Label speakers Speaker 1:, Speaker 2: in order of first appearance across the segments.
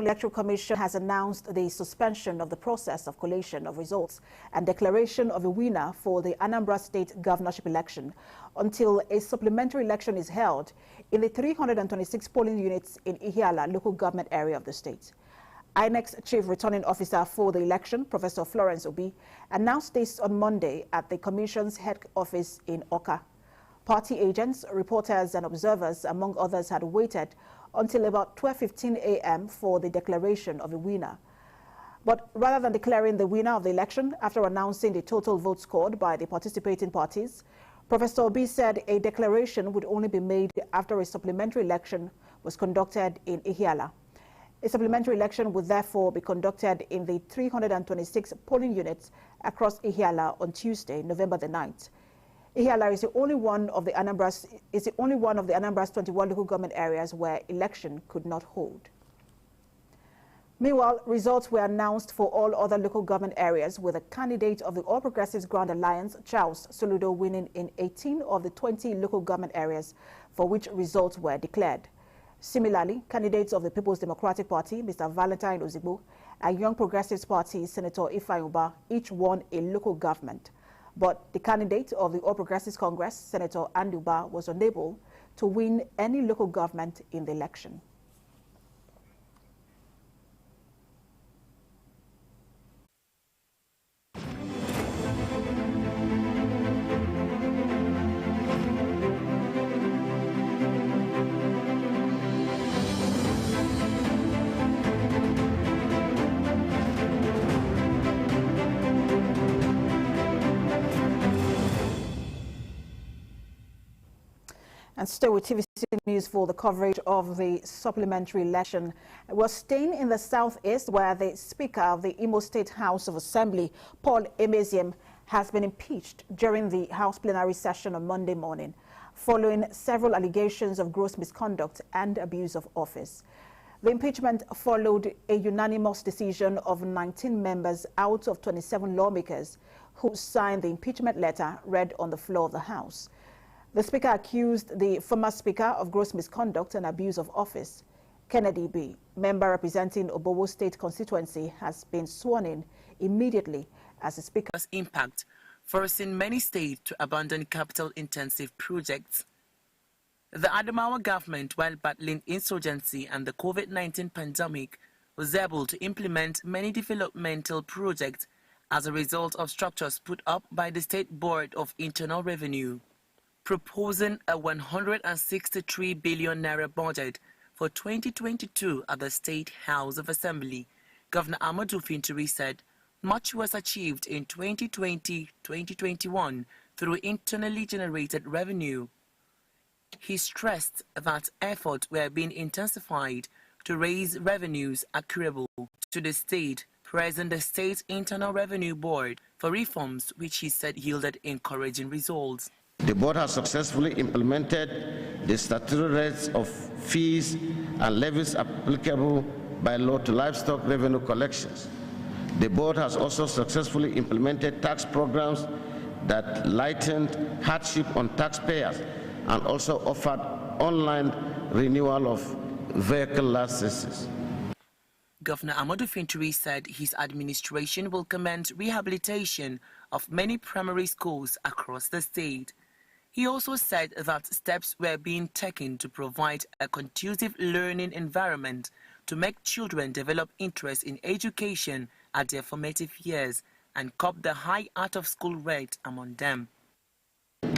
Speaker 1: Electoral Commission has announced the suspension of the process of collation of results and declaration of a winner for the Anambra State governorship election until a supplementary election is held in the 326 polling units in Ihiala local government area of the state. INEC's Chief Returning Officer for the election, Professor Florence Obi, announced this on Monday at the Commission's head office in Oka. Party agents, reporters and observers, among others, had waited until about 12:15 a.m. for the declaration of a winner. But rather than declaring the winner of the election after announcing the total votes scored by the participating parties, Professor Obi said a declaration would only be made after a supplementary election was conducted in Ihiala. A supplementary election would therefore be conducted in the 326 polling units across Ihiala on Tuesday, November the 9th. Ihiala is the only one of the Anambra's 21 local government areas where election could not hold. Meanwhile, results were announced for all other local government areas, with a candidate of the All Progressives Grand Alliance, Charles Soludo, winning in 18 of the 20 local government areas for which results were declared. Similarly, candidates of the People's Democratic Party, Mr. Valentine Ozigbo, and Young Progressives Party, Senator Ifeanyi Ubah, each won a local government. But the candidate of the All Progressives Congress, Senator Andy Ubah, was unable to win any local government in the election. And still with TVC News for the coverage of the supplementary election. We're staying in the southeast, where the Speaker of the Imo State House of Assembly, Paul Emeziem, has been impeached during the House plenary session on Monday morning, following several allegations of gross misconduct and abuse of office. The impeachment followed a unanimous decision of 19 members out of 27 lawmakers who signed the impeachment letter read on the floor of the House. The Speaker accused the former Speaker of gross misconduct and abuse of office. Kennedy B., member representing Obowo State constituency, has been sworn in immediately as the Speaker's
Speaker 2: impact, forcing many states to abandon capital-intensive projects. The Adamawa government, while battling insurgency and the COVID-19 pandemic, was able to implement many developmental projects as a result of structures put up by the State Board of Internal Revenue. Proposing a 163 billion naira budget for 2022 at the State House of Assembly, Governor Amadou Fintiri said much was achieved in 2020-2021 through internally generated revenue. He stressed that efforts were being intensified to raise revenues accruable to the state, praising the State Internal Revenue Board for reforms which he said yielded encouraging results.
Speaker 3: The board has successfully implemented the statutory rates of fees and levies applicable by law to livestock revenue collections. The board has also successfully implemented tax programs that lightened hardship on taxpayers and also offered online renewal of vehicle licenses.
Speaker 2: Governor Amadou Fintiri said his administration will commence rehabilitation of many primary schools across the state. He also said that steps were being taken to provide a conducive learning environment to make children develop interest in education at their formative years and curb the high out-of-school rate among them.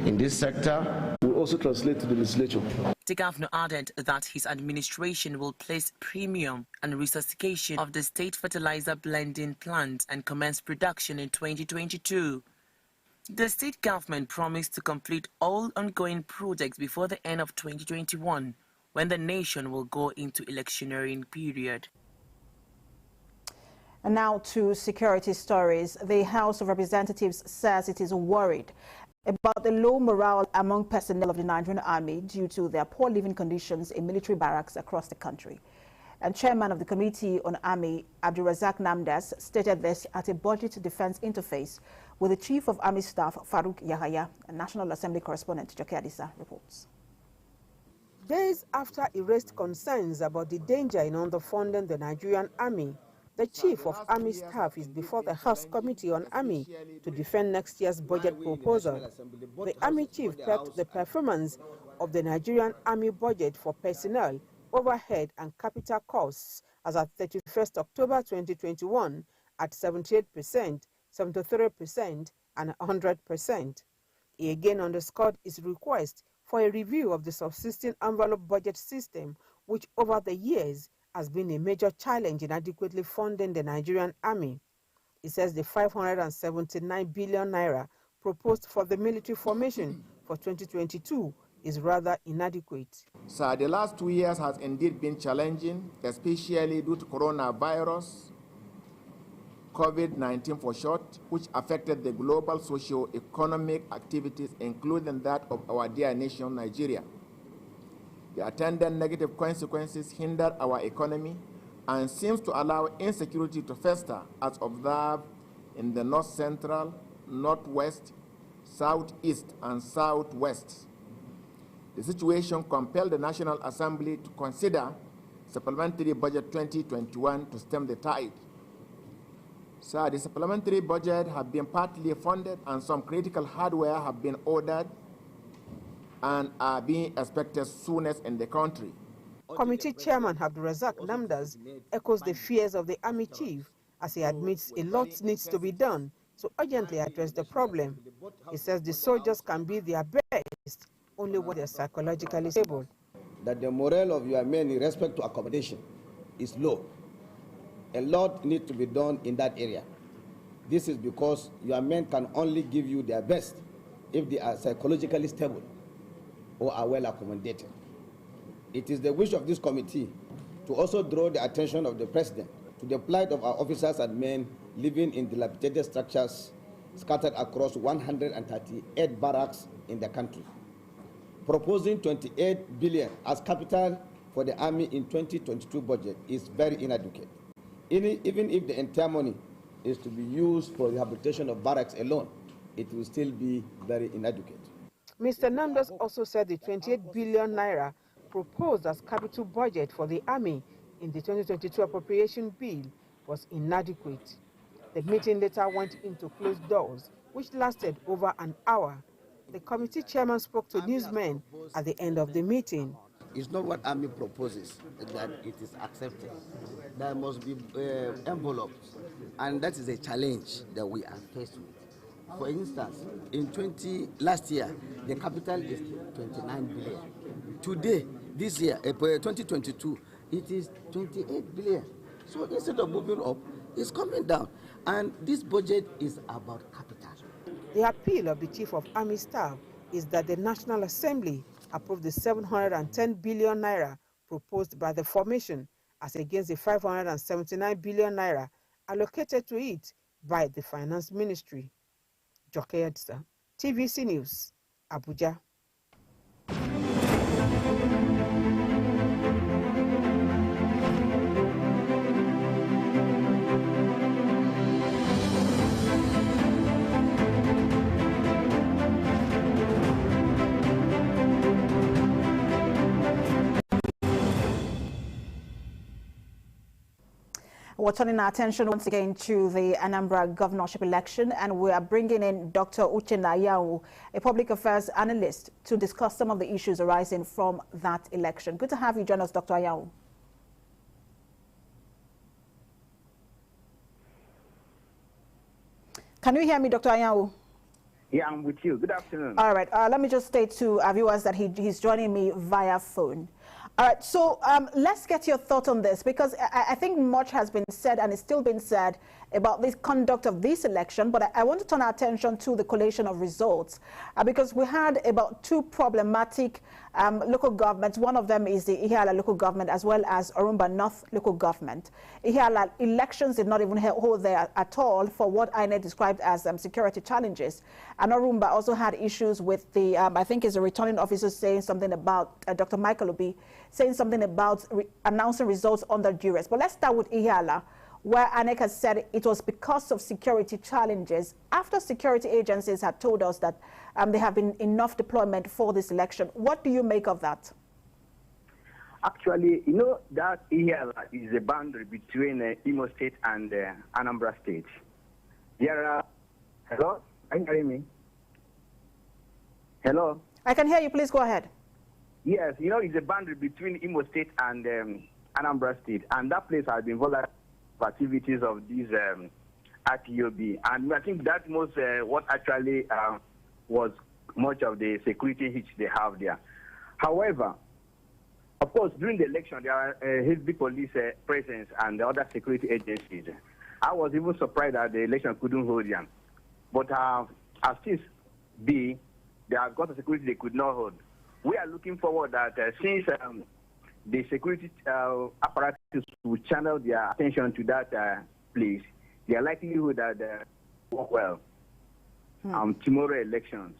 Speaker 3: In this sector,
Speaker 4: will also translate to the legislature.
Speaker 2: The governor added that his administration will place premium on resuscitation of the state fertilizer blending plant and commence production in 2022. The state government promised to complete all ongoing projects before the end of 2021, when the nation will go into electioneering period.
Speaker 1: And now to security stories. The House of Representatives says it is worried about the low morale among personnel of the Nigerian Army due to their poor living conditions in military barracks across the country. And Chairman of the Committee on Army, Abdulrazak Namdas, stated this at a budget defense interface with the Chief of Army Staff, Farouk Yahaya. And National Assembly correspondent Joke Adisa reports.
Speaker 5: Days after he raised concerns about the danger in underfunding the Nigerian Army, the Chief of Army Staff is before the House Committee on Army to defend next year's budget proposal. The Army Chief pegged the performance of the Nigerian Army budget for personnel, overhead and capital costs as at 31st October 2021 at 78%, 73% and 100%. He again underscored his request for a review of the subsisting envelope budget system, which over the years has been a major challenge in adequately funding the Nigerian Army. He says the 579 billion naira proposed for the military formation for 2022 is rather inadequate.
Speaker 6: Sir, the last 2 years has indeed been challenging, especially due to coronavirus, COVID-19 for short, which affected the global socio-economic activities, including that of our dear nation, Nigeria. The attendant negative consequences hindered our economy and seems to allow insecurity to fester, as observed in the north central, northwest, southeast, and southwest. The situation compelled the National Assembly to consider Supplementary Budget 2021 to stem the tide. So the supplementary budget have been partly funded and some critical hardware have been ordered and are being expected soonest in the country.
Speaker 5: Committee Chairman Abdulrazak Namdas echoes the fears of the Army Chief as he admits a lot needs to be done to urgently address the problem. He says the soldiers can be their best only when they are psychologically stable.
Speaker 7: That the morale of your men in respect to accommodation is low. A lot needs to be done in that area. This is because your men can only give you their best if they are psychologically stable or are well accommodated. It is the wish of this committee to also draw the attention of the President to the plight of our officers and men living in dilapidated structures scattered across 138 barracks in the country. Proposing 28 billion as capital for the Army in 2022 budget is very inadequate. Even if the entire money is to be used for rehabilitation of barracks alone, it will still be very inadequate.
Speaker 5: Mr. Namdas also said the 28 billion naira proposed as capital budget for the Army in the 2022 appropriation bill was inadequate. The meeting later went into closed doors, which lasted over an hour. The committee chairman spoke to newsmen at the end of the meeting.
Speaker 7: It's not what Army proposes that it is accepted. There must be envelopes, and that is a challenge that we are faced with. For instance, last year, the capital is 29 billion. Today, this year, 2022, it is 28 billion. So instead of moving up, it's coming down. And this budget is about capital.
Speaker 5: The appeal of the Chief of Army Staff is that the National Assembly approve the 710 billion naira proposed by the formation as against the 579 billion naira allocated to it by the Finance Ministry. Joke Edsa, TVC News, Abuja.
Speaker 1: We're turning our attention once again to the Anambra governorship election, and we are bringing in Dr. Uchenna Ayawu, a public affairs analyst, to discuss some of the issues arising from that election. Good to have you join us, Dr. Ayawu. Can you hear me, Dr. Ayawu?
Speaker 8: Yeah, I'm with you. Good afternoon.
Speaker 1: All right. Let me just state to our viewers that he's joining me via phone. All right, so let's get your thought on this, because I think much has been said and is still being said about the conduct of this election, but I want to turn our attention to the collation of results, because we had about two problematic local governments. One of them is the Ihiala local government, as well as Orumba North local government. Ihiala elections did not even hold there at all for what INEC described as security challenges. And Orumba also had issues with the, I think is a returning officer saying something about, Dr. Michael Obi, saying something about announcing results under duress. But let's start with Ihiala, where INEC has said it was because of security challenges, after security agencies had told us that there have been enough deployment for this election. What do you make of that?
Speaker 8: Actually, you know that here is a boundary between Imo State and Anambra State. There are... Hello? Can you hear me? Hello?
Speaker 1: I can hear you. Please go ahead.
Speaker 8: Yes, you know, it's a boundary between Imo State and Anambra State, and that place has been vulnerable to activities of these IPOB. And I think that was what actually was much of the security hitch they have there. However, of course, during the election, there are heavy police presence and the other security agencies. I was even surprised that the election couldn't hold them. But as this be, they have got a security they could not hold. We are looking forward that since the security apparatus will channel their attention to that place, the likelihood that they work well tomorrow elections.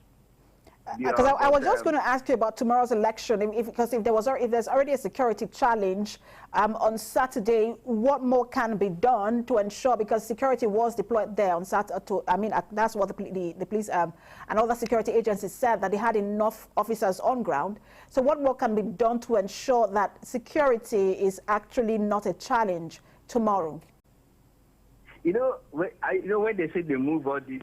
Speaker 1: Because I was just going to ask you about tomorrow's election, because if there's already a security challenge on Saturday, what more can be done to ensure, because security was deployed there on Saturday, that's what the police and other security agencies said, that they had enough officers on ground. So what more can be done to ensure that security is actually not a challenge tomorrow?
Speaker 8: You know, when they say they move all these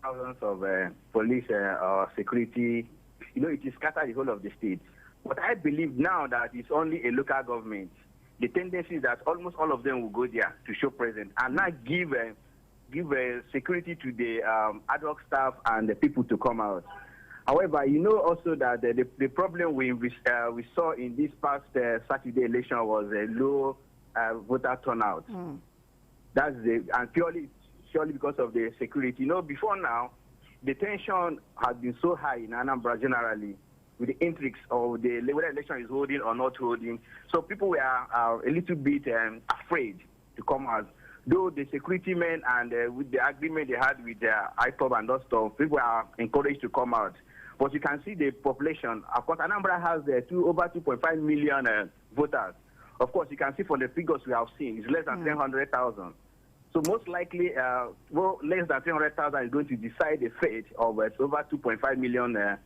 Speaker 8: thousands of police or security, you know, it is scattered the whole of the state. But I believe now that it's only a local government. The tendency is that almost all of them will go there to show presence and not give security to the ad hoc staff and the people to come out. However, you know also that the problem we saw in this past Saturday election was a low voter turnout. That's and purely because of the security. You know, before now, the tension has been so high in Anambra generally, with the intrigues of the whether election is holding or not holding. So people were a little bit afraid to come out. Though the security men and with the agreement they had with the IPOB and those stuff, people are encouraged to come out. But you can see the population. Of course, Anambra has over 2.5 million voters. Of course, you can see from the figures we have seen, it's less than 300,000. So most likely, less than 300,000 is going to decide the fate of over 2.5 million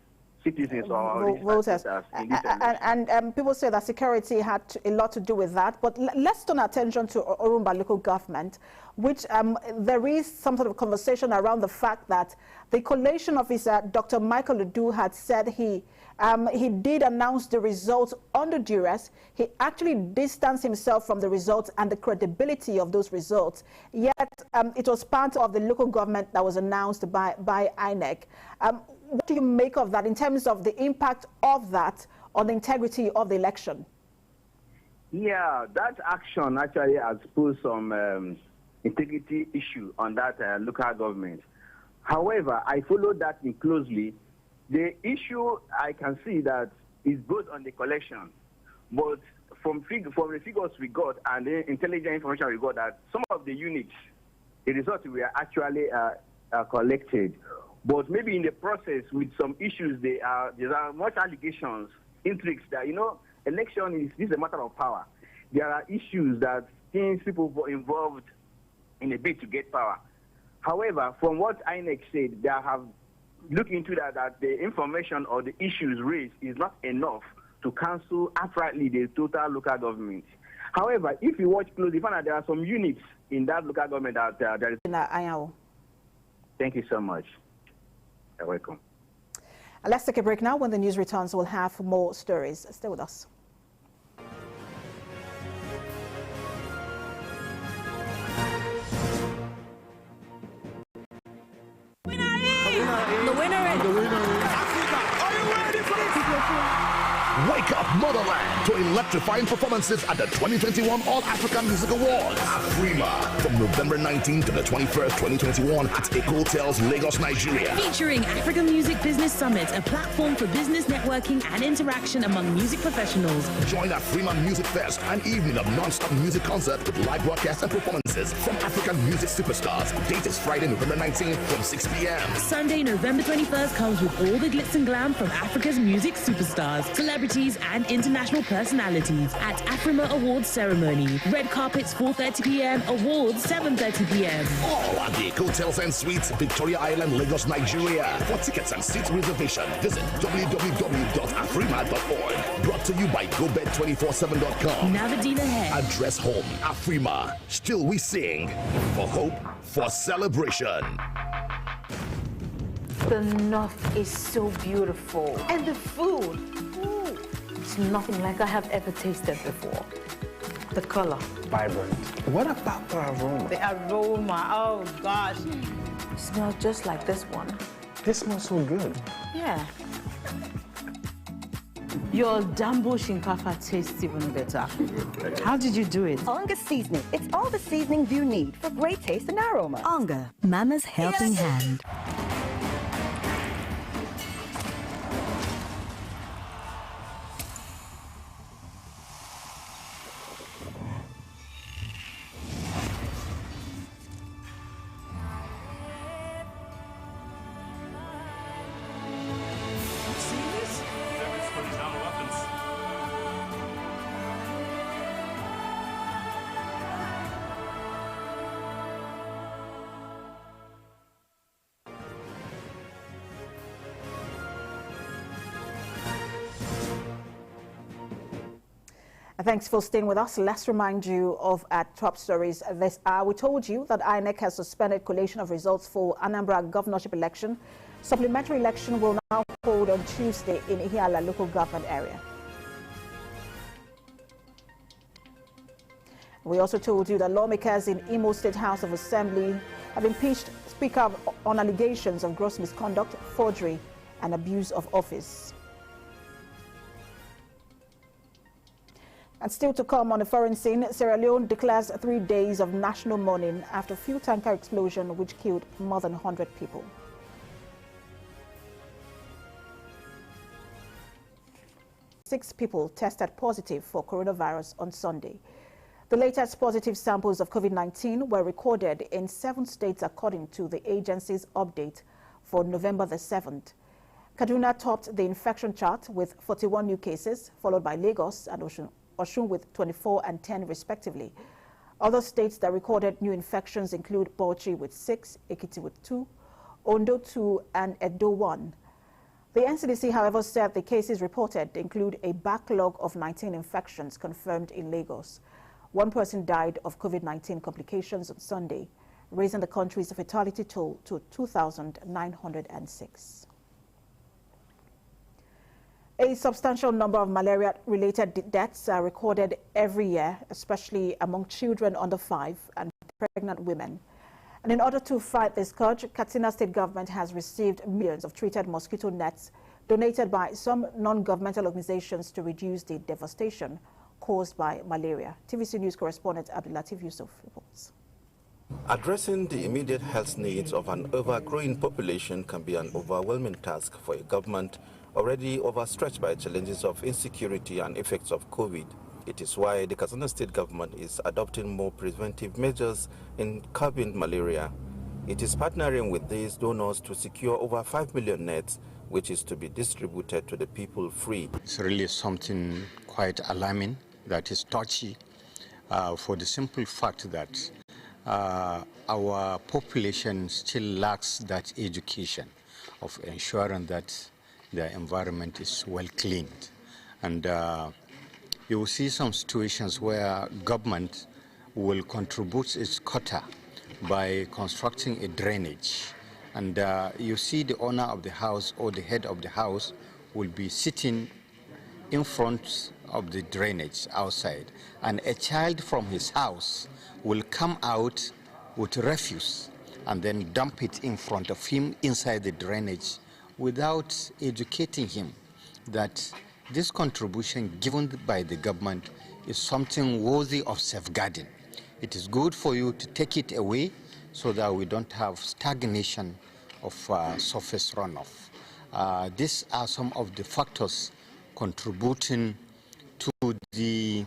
Speaker 8: citizens or voters.
Speaker 1: And people say that security had a lot to do with that. But let's turn our attention to Orumba local government, which there is some sort of conversation around the fact that the collation officer, Dr. Michael Udu, had said he did announce the results under duress. He actually distanced himself from the results and the credibility of those results. Yet it was part of the local government that was announced by INEC. What do you make of that in terms of the impact of that on the integrity of the election?
Speaker 8: Yeah, that action actually has posed some integrity issue on that local government. However, I followed that in closely. The issue I can see that is both on the collection, but from the figures we got and the intelligent information we got, that some of the units, the results were actually collected. But maybe in the process, with some issues, there are much allegations, intrigues that, you know, election is a matter of power. There are issues that things people were involved in a bid to get power. However, from what INEC said, they have looked into that the information or the issues raised is not enough to cancel outrightly the total local government. However, if you watch closely, you find that there are some units in that local government that there is. Thank you so much. You're welcome.
Speaker 1: Let's take a break now. When the news returns, we'll have more stories. Stay with us.
Speaker 9: The winner is Africa. Are you ready for this? Wake up, Motherland, to electrifying performances at the 2021 All-African Music Awards. Afrima, from November 19th to the 21st, 2021 at Eco Hotels, Lagos, Nigeria.
Speaker 10: Featuring African Music Business Summit, a platform for business networking and interaction among music professionals.
Speaker 9: Join Afrima Music Fest, an evening of non-stop music concert with live broadcasts and performances from African music superstars. Date is Friday, November 19th from 6 p.m.
Speaker 10: Sunday, November 21st comes with all the glitz and glam from Africa's music superstars, celebrities and international personalities at Afrima Awards Ceremony. Red carpets 4:30 p.m, awards 7:30 p.m.
Speaker 9: All at the Hotels and Suites, Victoria Island, Lagos, Nigeria. For tickets and seat reservation, visit www.afrima.org. Brought Brought to you by GoBet247.com.
Speaker 10: Now the deal ahead.
Speaker 9: Address home, Afrima. Still we sing. For hope, for celebration.
Speaker 11: The north is so beautiful. And the food, ooh, it's nothing like I have ever tasted before. The color.
Speaker 12: Vibrant. What about the aroma?
Speaker 11: The aroma, oh gosh. It smells just like this one.
Speaker 12: This smells so good.
Speaker 11: Yeah. Your Dambo Shinkafa tastes even better. How did you do it?
Speaker 13: Onga seasoning. It's all the seasonings you need for great taste and aroma. Onga, Mama's helping hand.
Speaker 1: Thanks for staying with us. Let's remind you of our top stories this hour. We told you that INEC has suspended collation of results for Anambra governorship election. Supplementary election will now hold on Tuesday in Ihiala local government area. We also told you that lawmakers in Imo State House of Assembly have impeached Speaker on allegations of gross misconduct, forgery, and abuse of office. And still to come on the foreign scene, Sierra Leone declares 3 days of national mourning after fuel tanker explosion which killed more than 100 people. Six people tested positive for coronavirus on Sunday. The latest positive samples of COVID-19 were recorded in 7 states according to the agency's update for November the 7th. Kaduna topped the infection chart with 41 new cases, followed by Lagos and Osun with 24 and 10 respectively. Other states that recorded new infections include Bauchi with 6, Ekiti with 2, Ondo 2, and Edo 1. The NCDC, however, said the cases reported include a backlog of 19 infections confirmed in Lagos. 1 person died of COVID-19 complications on Sunday, raising the country's fatality toll to 2,906. A substantial number of malaria-related deaths are recorded every year, especially among children under 5 and pregnant women. And in order to fight this scourge, Katsina State government has received millions of treated mosquito nets donated by some non-governmental organizations to reduce the devastation caused by malaria. TVC News correspondent Abdulatif Yusuf reports.
Speaker 14: Addressing the immediate health needs of an ever-growing population can be an overwhelming task for a government already overstretched by challenges of insecurity and effects of COVID. It is why the Katsina State government is adopting more preventive measures in curbing malaria. It is partnering with these donors to secure over 5 million nets, which is to be distributed to the people free.
Speaker 15: It's really something quite alarming, that is touchy, for the simple fact that our population still lacks that education of ensuring that the environment is well cleaned. And you will see some situations where government will contribute its quota by constructing a drainage. And you see the owner of the house or the head of the house will be sitting in front of the drainage outside. And a child from his house will come out with refuse and then dump it in front of him inside the drainage without educating him that this contribution given by the government is something worthy of safeguarding. It is good for you to take it away so that we don't have stagnation of surface runoff. These are some of the factors contributing to the,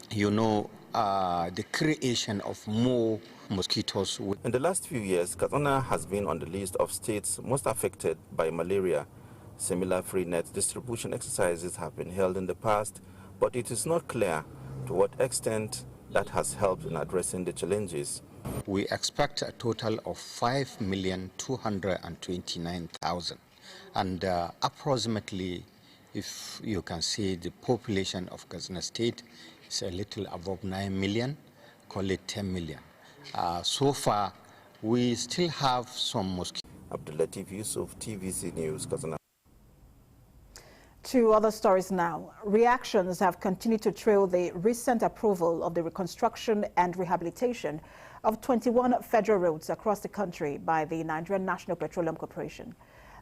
Speaker 15: the creation of more mosquitoes.
Speaker 14: In the last few years, Katsina has been on the list of states most affected by malaria. Similar free net distribution exercises have been held in the past, but it is not clear to what extent that has helped in addressing the challenges.
Speaker 15: We expect a total of 5,229,000, and approximately If you can see, the population of Katsina State is a little above 9 million, call it 10 million. So far, we still have some mosquitoes.
Speaker 14: Yusuf, TVC News, Katsina.
Speaker 1: To other stories now. Reactions have continued to trail the recent approval of the reconstruction and rehabilitation of 21 federal roads across the country by the Nigerian National Petroleum Corporation.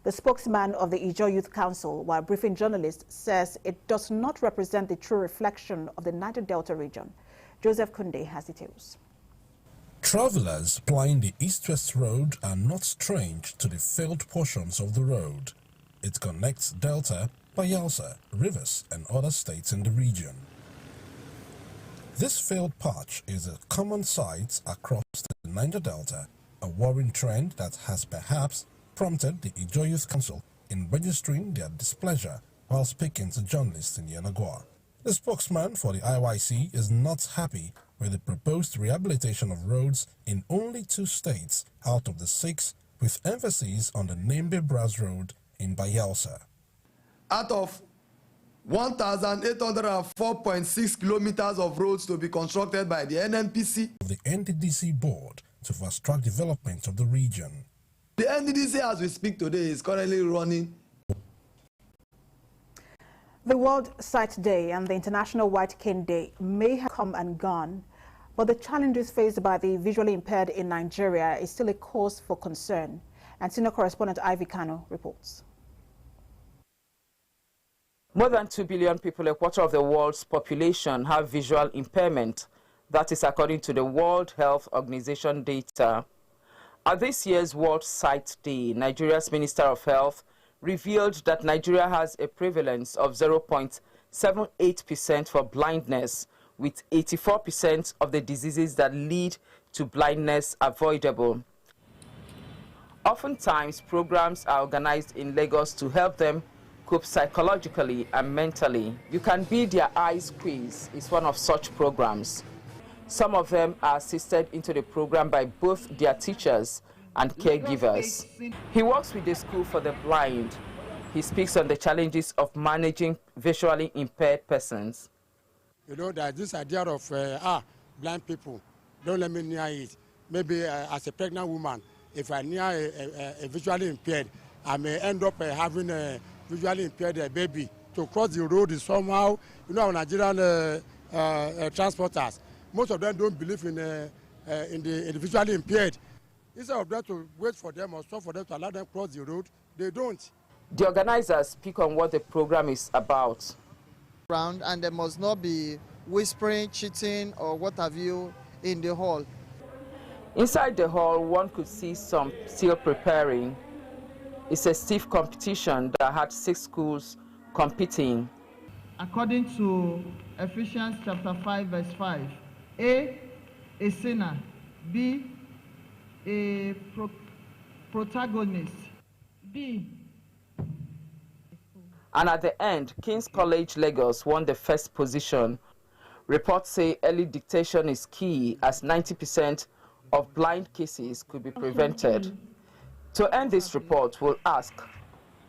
Speaker 1: The spokesman of the Ijaw Youth Council, while briefing journalists, says it does not represent the true reflection of the Niger Delta region. Joseph Kunde has details.
Speaker 16: Travelers plying the East-West Road are not strange to the failed portions of the road. It connects Delta, Bayelsa, Rivers, and other states in the region. This failed patch is a common sight across the Niger Delta, a worrying trend that has perhaps prompted the Ijaw Youth Council in registering their displeasure while speaking to journalists in Yenagoa. The spokesman for the IYC is not happy with the proposed rehabilitation of roads in only 2 states out of the 6, with emphasis on the Nembe-Bras Road in Bayelsa.
Speaker 17: Out of 1,804.6 kilometers of roads to be constructed by the NNPC,
Speaker 16: the NDDC board to fast-track development of the region.
Speaker 17: The NDDC, as we speak today, is currently running.
Speaker 1: The World Sight Day and the International White Cane Day may have come and gone, but the challenges faced by the visually impaired in Nigeria is still a cause for concern. And senior correspondent Ivy Kano reports.
Speaker 18: More than 2 billion people, a quarter of the world's population, have visual impairment. That is according to the World Health Organization data. At this year's World Sight Day, Nigeria's Minister of Health revealed that Nigeria has a prevalence of 0.78% for blindness, with 84% of the diseases that lead to blindness avoidable. Oftentimes, programs are organized in Lagos to help them cope psychologically and mentally. You Can Be Their Eyes quiz is one of such programs. Some of them are assisted into the program by both their teachers and caregivers. He works with the School for the Blind. He speaks on the challenges of managing visually impaired persons.
Speaker 19: You know, that this idea of blind people, don't let me near it. Maybe as a pregnant woman, if I near a visually impaired, I may end up having a visually impaired baby. To cross the road is somehow, you know, our Nigerian transporters, most of them don't believe in the visually impaired. Instead of them to wait for them or stop for them to allow them cross the road, they don't.
Speaker 18: The organizers speak on what the program is about.
Speaker 20: And there must not be whispering, cheating, or what have you in the hall.
Speaker 18: Inside the hall, one could see some still preparing. It's a stiff competition that had 6 schools competing.
Speaker 21: According to Ephesians chapter 5, verse 5, A sinner, B, a protagonist, B.
Speaker 18: And at the end, King's College Lagos won the first position. Reports say early detection is key, as 90% of blind cases could be prevented. To end this report, we'll ask,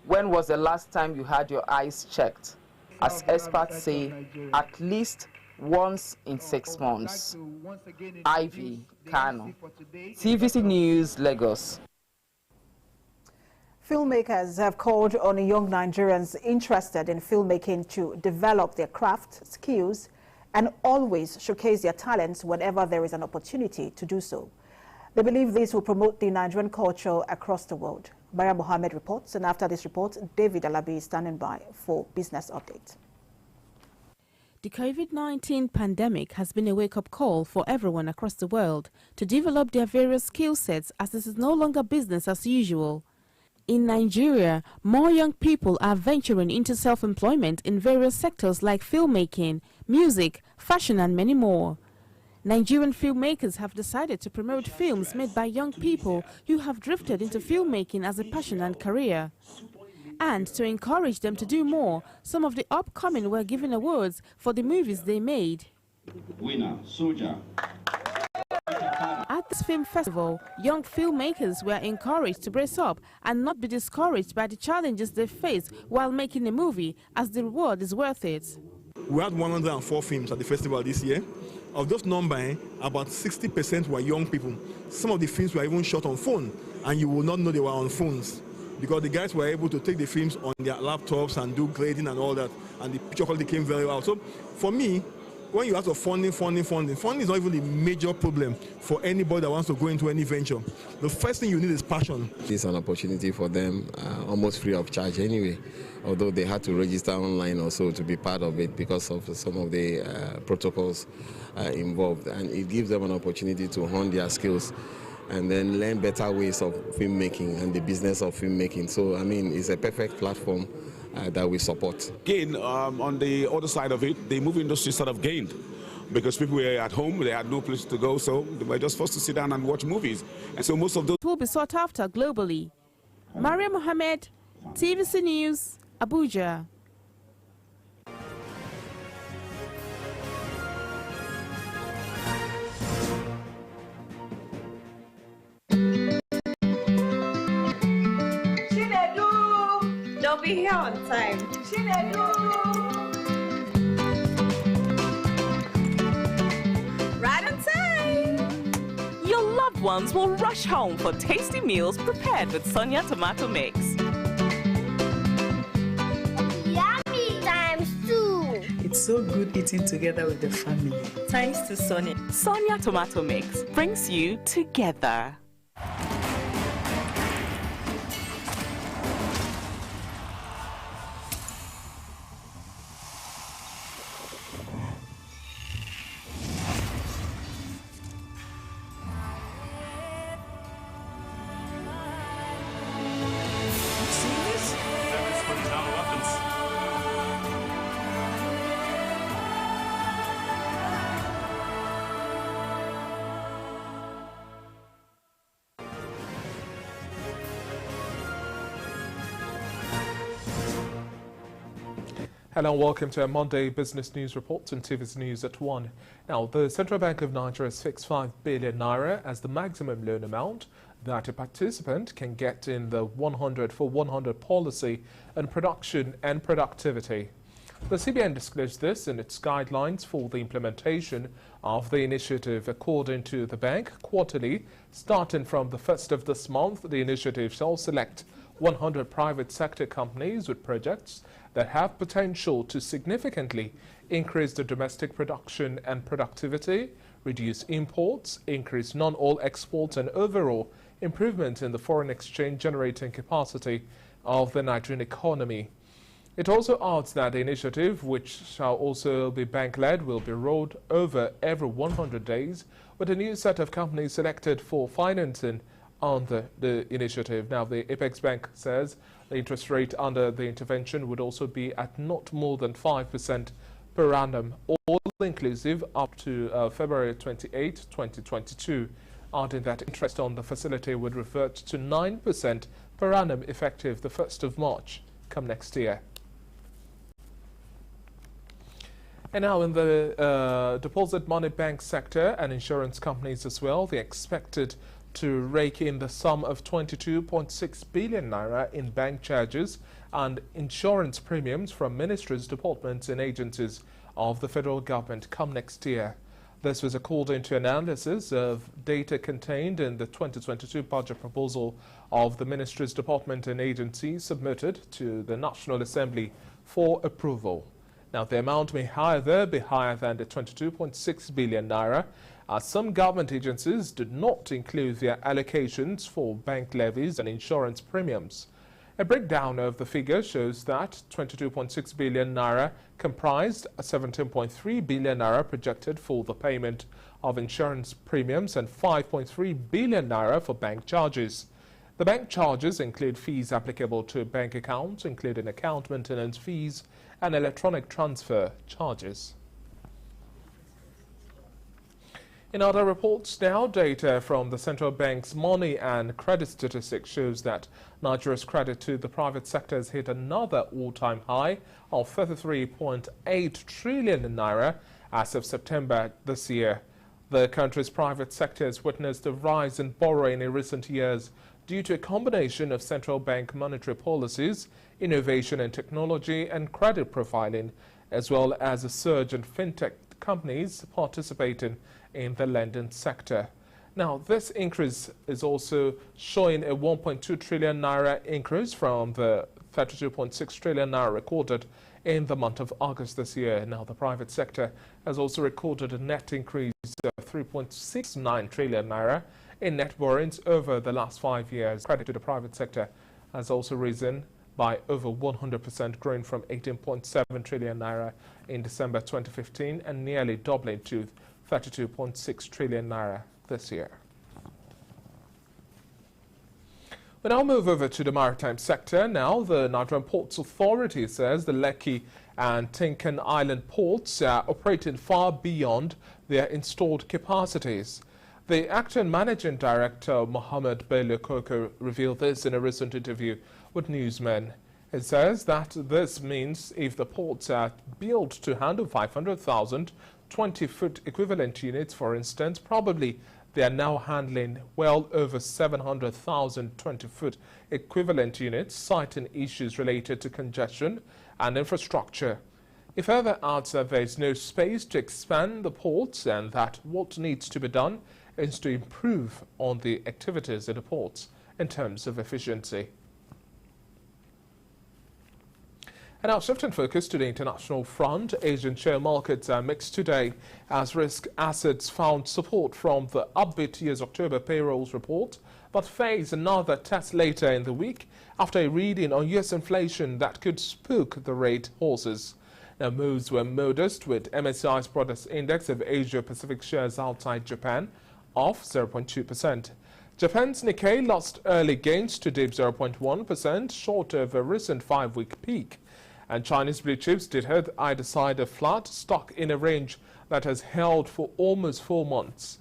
Speaker 18: when was the last time you had your eyes checked? As experts say, at least once in 6 months. Ivy Kano, TVC News, Lagos.
Speaker 1: Filmmakers have called on young Nigerians interested in filmmaking to develop their craft, skills, and always showcase their talents whenever there is an opportunity to do so. They believe this will promote the Nigerian culture across the world. Bara Mohammed reports, and after this report, David Alabi is standing by for Business Update.
Speaker 22: The COVID-19 pandemic has been a wake-up call for everyone across the world to develop their various skill sets, as this is no longer business as usual. In Nigeria, more young people are venturing into self-employment in various sectors like filmmaking, music, fashion, and many more. Nigerian filmmakers have decided to promote films made by young people who have drifted into filmmaking as a passion and career. And to encourage them to do more, some of the upcoming were given awards for the movies they made.
Speaker 23: Winner, Soldier.
Speaker 22: At At this film festival, young filmmakers were encouraged to brace up and not be discouraged by the challenges they face while making a movie, as the reward is worth it.
Speaker 3: We had 104 films at the festival this year. Of those numbers, about 60% were young people. Some of the films were even shot on phone, and you will not know they were on phones, because the guys were able to take the films on their laptops and do grading and all that, and the picture quality came very well. So for me, when you have to funding is not even a major problem for anybody that wants to go into any venture. The first thing you need is passion.
Speaker 4: It's an opportunity for them, almost free of charge anyway, although they had to register online also to be part of it because of some of the protocols involved. And it gives them an opportunity to hone their skills and then learn better ways of filmmaking and the business of filmmaking. So, I mean, it's a perfect platform that we support.
Speaker 23: Again, on the other side of it, the movie industry sort of gained because people were at home, they had no place to go, so they were just forced to sit down and watch movies. And so most of those
Speaker 22: will be sought after globally. Maria Mohammed, TVC News, Abuja.
Speaker 24: They'll be here on time. Right on time.
Speaker 25: Your loved ones will rush home for tasty meals prepared with Sonia tomato mix.
Speaker 24: Yummy times 2.
Speaker 26: It's so good eating together with the family. Thanks to Sonia.
Speaker 25: Sonia tomato mix brings you together.
Speaker 27: Hello and welcome to our Monday Business News Report on TVC News at 1. Now, the Central Bank of Nigeria has fixed 5 billion naira as the maximum loan amount that a participant can get in the 100 for 100 policy on production and productivity. The CBN disclosed this in its guidelines for the implementation of the initiative. According to the bank, quarterly, starting from the 1st of this month, the initiative shall select 100 private sector companies with projects that have potential to significantly increase the domestic production and productivity, reduce imports, increase non-oil exports, and overall improvement in the foreign exchange generating capacity of the Nigerian economy. It also adds that the initiative, which shall also be bank-led, will be rolled over every 100 days with a new set of companies selected for financing on the initiative. Now, the Apex Bank says the interest rate under the intervention would also be at not more than 5% per annum, all inclusive up to February 28, 2022, adding that interest on the facility would revert to 9% per annum effective the 1st of March come next year. And now in the deposit money bank sector and insurance companies as well, they expected to rake in the sum of 22.6 billion naira in bank charges and insurance premiums from ministries, departments and agencies of the federal government come next year. This was according to analysis of data contained in the 2022 budget proposal of the ministries, department and agencies submitted to the National Assembly for approval. Now, the amount may either be higher than the 22.6 billion naira, as some government agencies did not include their allocations for bank levies and insurance premiums. A breakdown of the figure shows that 22.6 billion naira comprised 17.3 billion naira projected for the payment of insurance premiums and 5.3 billion naira for bank charges. The bank charges include fees applicable to bank accounts, including account maintenance fees and electronic transfer charges. In other reports now, data from the central bank's money and credit statistics shows that Nigeria's credit to the private sector has hit another all-time high of 33.8 trillion naira as of September this year. The country's private sector has witnessed a rise in borrowing in recent years due to a combination of central bank monetary policies, innovation in technology and credit profiling, as well as a surge in fintech companies participating in the lending sector. Now, this increase is also showing a 1.2 trillion naira increase from the 32.6 trillion naira recorded in the month of August this year. Now, the private sector has also recorded a net increase of 3.69 trillion naira in net borrowings over the last 5 years. Credit to the private sector has also risen by over 100%, growing from 18.7 trillion naira in December 2015 and nearly doubling to 32.6 trillion naira this year. We now move over to the maritime sector. Now, the Nigerian Ports Authority says the Lekki and Tinkan Island ports are operating far beyond their installed capacities. The acting managing director, Mohammed Bello Koko, revealed this in a recent interview with newsmen. It says that this means if the ports are built to handle 500,000 20-foot equivalent units, for instance, probably they are now handling well over 700,000 20-foot equivalent units, citing issues related to congestion and infrastructure. He further adds that there is no space to expand the ports and that what needs to be done is to improve on the activities in the ports in terms of efficiency. And now shifting focus to the international front, Asian share markets are mixed today as risk assets found support from the upbeat year's October payrolls report, but face another test later in the week after a reading on US inflation that could spook the rate horses. Now, moves were modest, with MSCI's Products Index of Asia-Pacific shares outside Japan off 0.2%. Japan's Nikkei lost early gains to dip 0.1%, short of a recent 5-week peak. And Chinese blue chips did hit either side of flat, stock in a range that has held for almost 4 months.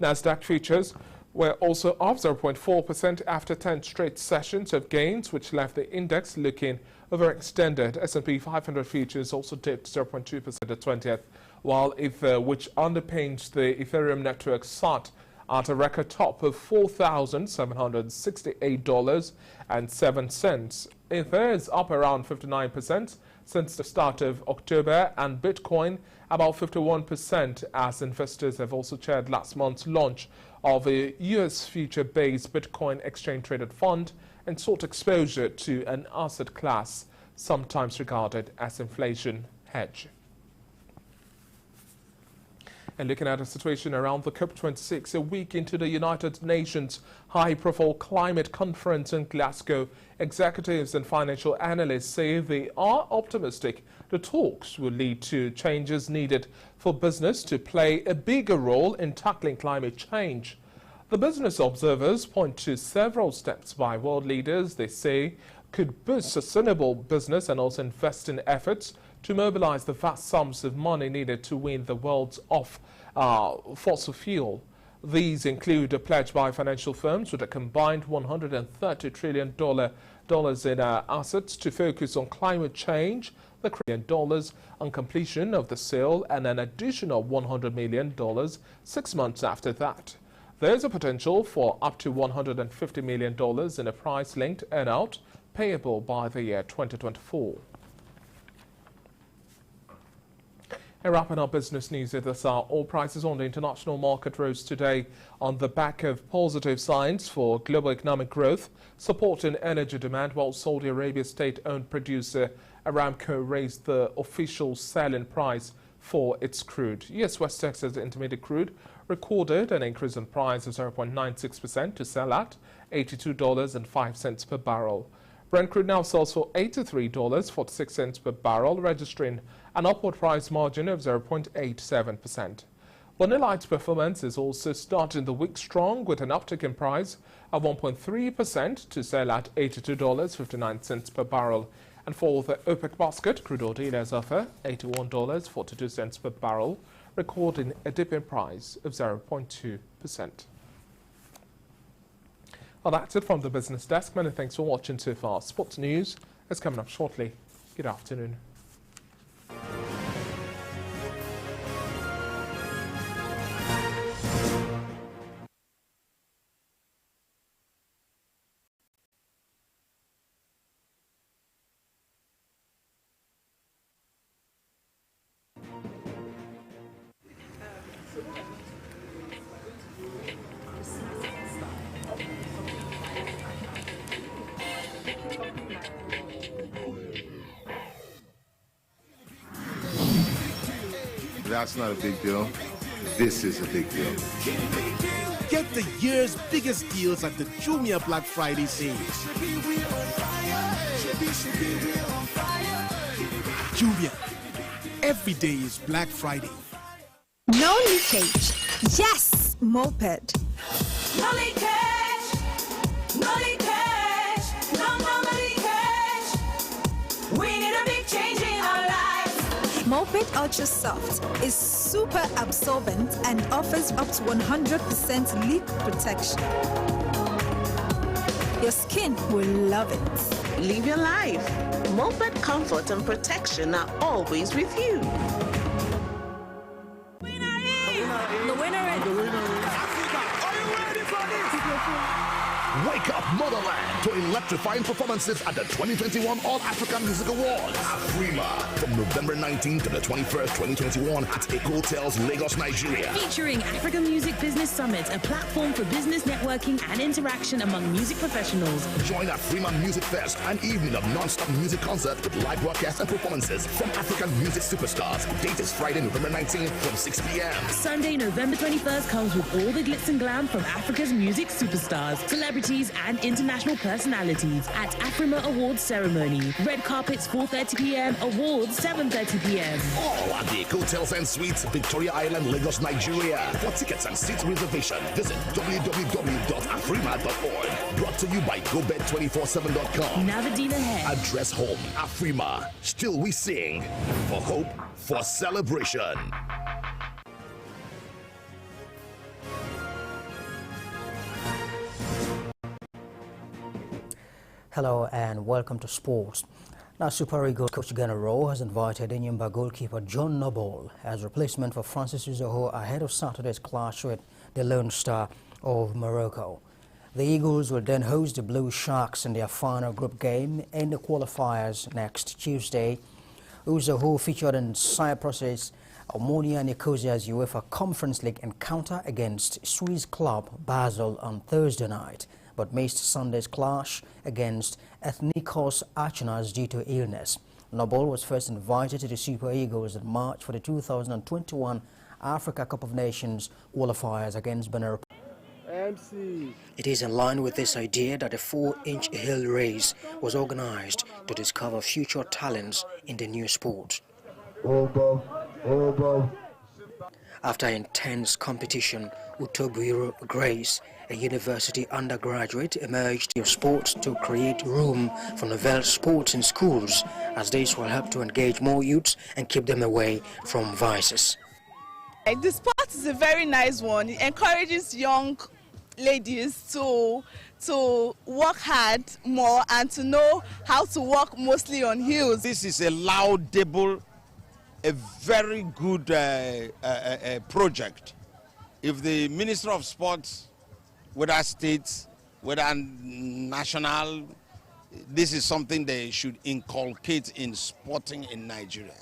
Speaker 27: Nasdaq futures were also off 0.4% after 10 straight sessions of gains, which left the index looking overextended. S&P 500 futures also dipped 0.2% at 20th, while Ether, which underpins the Ethereum network, sat at a record top of $4,768.07. Ether is up around 59% since the start of October, and Bitcoin about 51%, as investors have also chaired last month's launch of a US future-based Bitcoin exchange-traded fund and sought exposure to an asset class sometimes regarded as inflation hedge. And looking at the situation around the COP26, a week into the United Nations high-profile climate conference in Glasgow, executives and financial analysts say they are optimistic the talks will lead to changes needed for business to play a bigger role in tackling climate change. The business observers point to several steps by world leaders they say could boost sustainable business and also invest in efforts to mobilize the vast sums of money needed to wean the world off fossil fuel. These include a pledge by financial firms with a combined $130 trillion in assets to focus on climate change, the $1 trillion on completion of the sale, and an additional $100 million 6 months after that. There is a potential for up to $150 million in a price-linked earnout payable by the year 2024. And wrapping up business news at this hour, oil prices on the international market rose today on the back of positive signs for global economic growth, supporting energy demand, while Saudi Arabia's state-owned producer Aramco raised the official selling price for its crude. US West Texas Intermediate crude recorded an increase in price of 0.96% to sell at $82.05 per barrel. Brent crude now sells for $83.46 per barrel, registering an upward price margin of 0.87%. Vanillite's performance is also starting the week strong, with an uptick in price of 1.3% to sell at $82.59 per barrel. And for the OPEC basket, crude oil dealers offer $81.42 per barrel, recording a dip in price of 0.2%. Well, that's it from the business desk. Many thanks for watching so far. Sports news is coming up shortly. Good afternoon.
Speaker 2: that's not a big deal. This is a big deal.
Speaker 5: Get the year's biggest deals at the Jumia Black Friday sale. Jumia. Every day is Black Friday.
Speaker 6: No leakage. Yes, moped.
Speaker 24: No leakage. No leakage. No leakage. We need a big change in our lives.
Speaker 6: Moped Ultra Soft is super absorbent and offers up to 100% leak protection. Your skin will love it.
Speaker 7: Live your life. Moped comfort and protection are always with you.
Speaker 24: The winner is.
Speaker 8: Wake up, Motherland, to electrifying performances at the 2021 All-African Music Awards. Afrima, from November 19th to the 21st, 2021 at Eco Hotels, Lagos, Nigeria.
Speaker 9: Featuring African Music Business Summit, a platform for business networking and interaction among music professionals.
Speaker 8: Join Afrima Music Fest, an evening of non-stop music concert with live broadcasts and performances from African music superstars. Date is Friday, November 19th from 6 p.m.
Speaker 9: Sunday, November 21st comes with all the glitz and glam from Africa's music superstars, celebrities and international personalities at Afrima Awards ceremony. Red carpets 4:30 p.m. Awards 7:30 p.m.
Speaker 8: All at the Hotels and Suites, Victoria Island, Lagos, Nigeria. For tickets and seat reservation, visit www.afrima.org. Brought to you by GoBed247.com.
Speaker 9: Navadine ahead.
Speaker 8: Address home. Afrima. Still we sing. For hope, for celebration.
Speaker 10: Hello and welcome to sports. Now, Super Eagles coach Ghana Rowe has invited Enyimba goalkeeper John Noble as replacement for Francis Uzoho ahead of Saturday's clash with the Lone Star of Morocco. The Eagles will then host the Blue Sharks in their final group game in the qualifiers next Tuesday. Uzoho featured in Cyprus's Omonia Nicosia's UEFA Conference League encounter against Swiss club Basel on Thursday night, but missed Sunday's clash against Ethnikos Achenas due to illness. Noble was first invited to the Super Eagles in March for the 2021 Africa Cup of Nations qualifiers against Benin Republic. It is in line with this idea that a 4-inch hill race was organized to discover future talents in the new sport. After intense competition, Utobuiro Grace, a university undergraduate, emerged in sports to create room for novel sports in schools, as this will help to engage more youths and keep them away from vices.
Speaker 28: The sport is a very nice one. It encourages young ladies to work hard more and to know how to walk mostly on heels.
Speaker 29: This is a laudable, a very good project. If the Minister of Sports, whether states, whether national, this is something they should inculcate in sporting in Nigeria.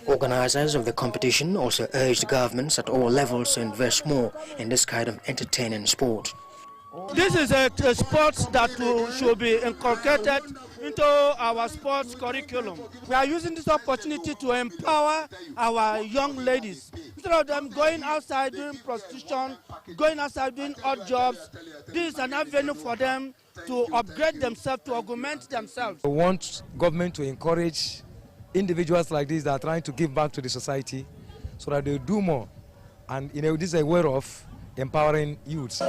Speaker 10: Organizers of the competition also urged governments at all levels to invest more in this kind of entertaining sport.
Speaker 30: This is a sport that should be inculcated into our sports curriculum. We are using this opportunity to empower our young ladies. Instead of them going outside doing prostitution, going outside doing odd jobs, this is an avenue for them to upgrade themselves, to augment themselves.
Speaker 31: We want government to encourage individuals like this that are trying to give back to the society so that they do more. And this is a way of empowering youths.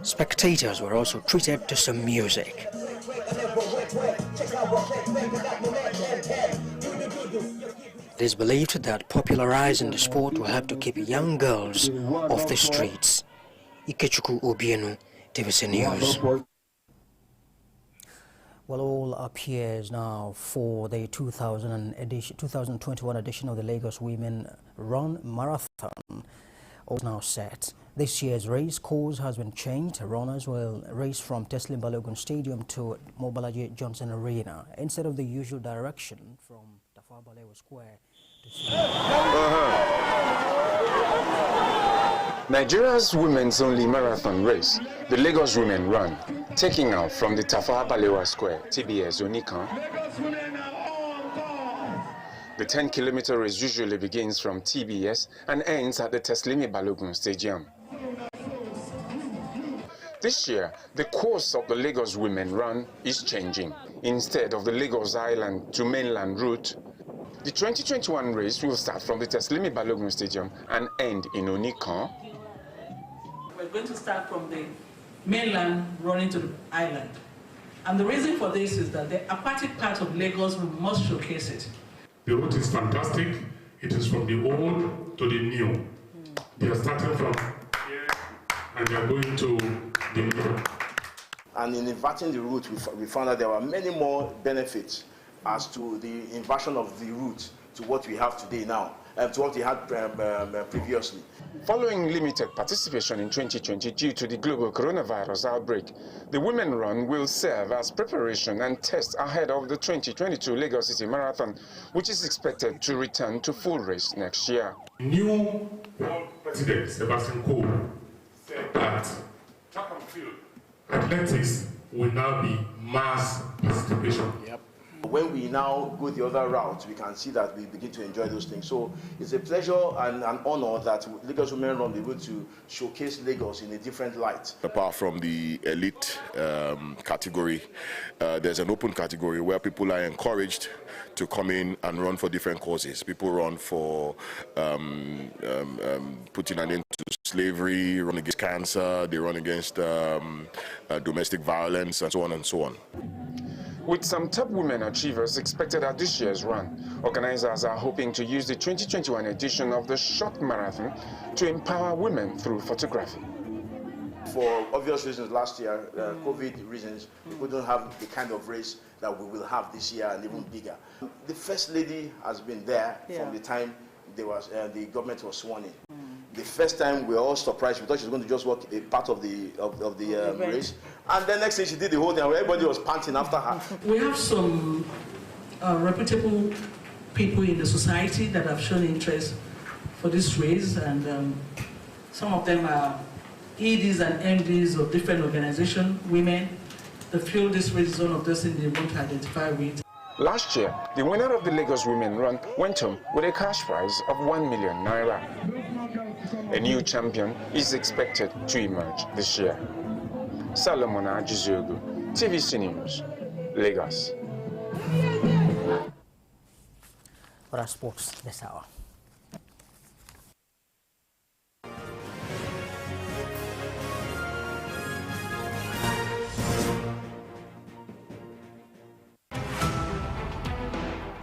Speaker 10: Spectators were also treated to some music. It is believed that popularizing the sport will help to keep young girls off the streets. Ikechukwu Obienu, TVC News. Well, all appears now for the 2021 edition of the Lagos Women Run Marathon. All now set. This year's race course has been changed. Runners will race from Teslim Balogun Stadium to Mobalaji Johnson Arena instead of the usual direction from Tafawa Balewa Square to
Speaker 12: Nigeria's women's only marathon race, the Lagos Women Run, taking out from the Tafawa Balewa Square, TBS Onikan. The 10-kilometer race usually begins from TBS and ends at the Teslimi Balogun Stadium. This year, the course of the Lagos Women Run is changing. Instead of the Lagos Island to mainland route, the 2021 race will start from the Teslimi Balogun Stadium and end in Onikan.
Speaker 1: We're going to start from the mainland running to the island. And the reason for this is that the aquatic part of Lagos, we must showcase it.
Speaker 11: The route is fantastic. It is from the old to the new. They are starting from here and they are going to the new.
Speaker 13: And in inverting the route, we found that there were many more benefits as to the inversion of the route to what we have today now, and to what we had previously.
Speaker 12: Following limited participation in 2020 due to the global coronavirus outbreak, the Women Run will serve as preparation and test ahead of the 2022 Lagos City Marathon, which is expected to return to full race next year.
Speaker 11: New World President Sebastian Coe said that track and field athletics will now be mass participation.
Speaker 13: Yep. When we now go the other route, we can see that we begin to enjoy those things. So it's a pleasure and an honor that Lagos Women Run will be able to showcase Lagos in a different light.
Speaker 14: Apart from the elite category, there's an open category where people are encouraged to come in and run for different causes. People run for putting an end to slavery, run against cancer, they run against domestic violence, and so on and so on.
Speaker 12: With some top women achievers expected at this year's run, organizers are hoping to use the 2021 edition of the short marathon to empower women through photography.
Speaker 13: For obvious reasons, last year, COVID reasons, we couldn't have the kind of race that we will have this year and even bigger. The First Lady has been there from the time there was, the government was sworn in. The first time we were all surprised. We thought she was going to just walk a part of the race, and then next thing she did the whole thing. Everybody was panting after her.
Speaker 1: We have some reputable people in the society that have shown interest for this race, and some of them are EDs and MDs of different organizations, women. They feel this race is one of those things they want to identify with.
Speaker 12: Last year, the winner of the Lagos Women Run went home with a cash prize of 1 million naira. A new champion is expected to emerge this year. Solomon Ajizogu, TVC News, Lagos.
Speaker 10: For our sports this hour.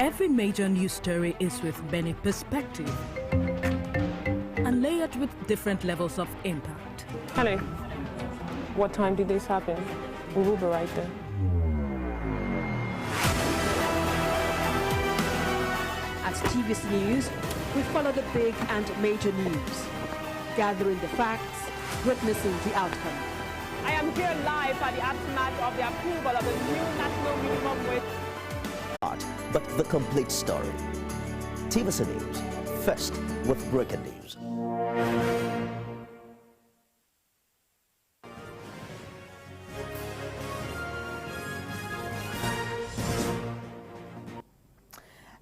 Speaker 15: Every major news story is with many perspectives and layered with different levels of impact.
Speaker 16: Hello. What time did this happen? We will be right there.
Speaker 17: At TVC News, we follow the big and major news, gathering the facts, witnessing the outcome.
Speaker 16: I am here live at the aftermath of the approval of the new national minimum wage.
Speaker 18: But the complete story. TVC News, first with breaking news.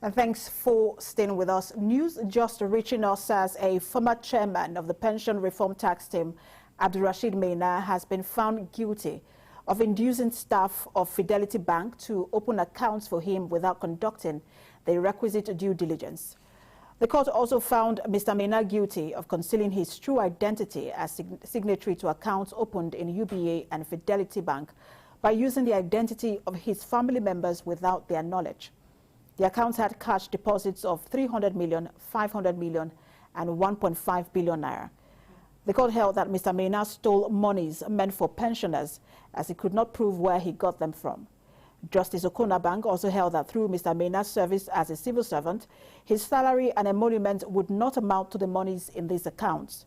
Speaker 19: And thanks for staying with us. News just reaching us as a former chairman of the Pension Reform Tax Team, ABDULRASHEED MAINA, has been found guilty of inducing staff of Fidelity Bank to open accounts for him without conducting the requisite due diligence. The court also found Mr. MAINA guilty of concealing his true identity as signatory to accounts opened in UBA and Fidelity Bank by using the identity of his family members without their knowledge. The accounts had cash deposits of 300 million, 500 million, and 1.5 billion naira. The court held that Mr. MAINA stole monies meant for pensioners as he could not prove where he got them from. Justice Okonabang also held that through Mr. MAINA's service as a civil servant, his salary and emolument would not amount to the monies in these accounts.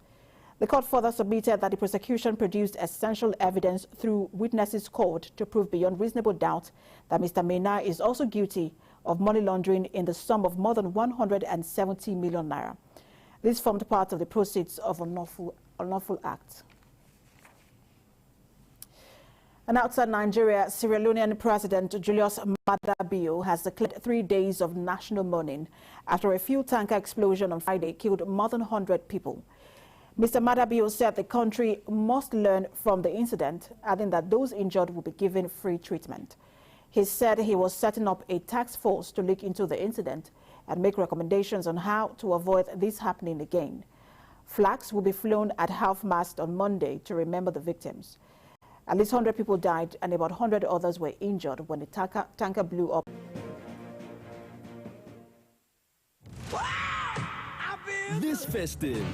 Speaker 19: The court further submitted that the prosecution produced essential evidence through witnesses called to prove beyond reasonable doubt that Mr. MAINA is also guilty of money laundering in the sum of more than 170 million naira. This formed part of the proceeds of unlawful act. And outside Nigeria, Sierra Leonean President Julius Maada Bio has declared 3 days of national mourning after a fuel tanker explosion on Friday killed more than 100 people. Mr. Maada Bio said the country must learn from the incident, adding that those injured will be given free treatment. He said he was setting up a task force to look into the incident and make recommendations on how to avoid this happening again. Flags will be flown at half-mast on Monday to remember the victims. At least 100 people died and about 100 others were injured when the tanker blew up.
Speaker 2: This festive,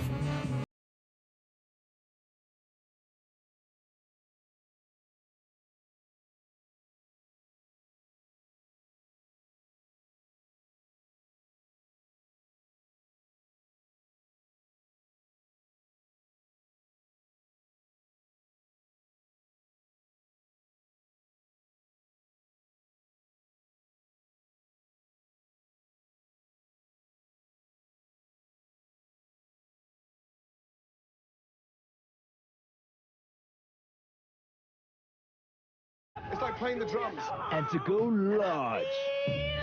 Speaker 3: it's like playing the drums.
Speaker 2: and to go large,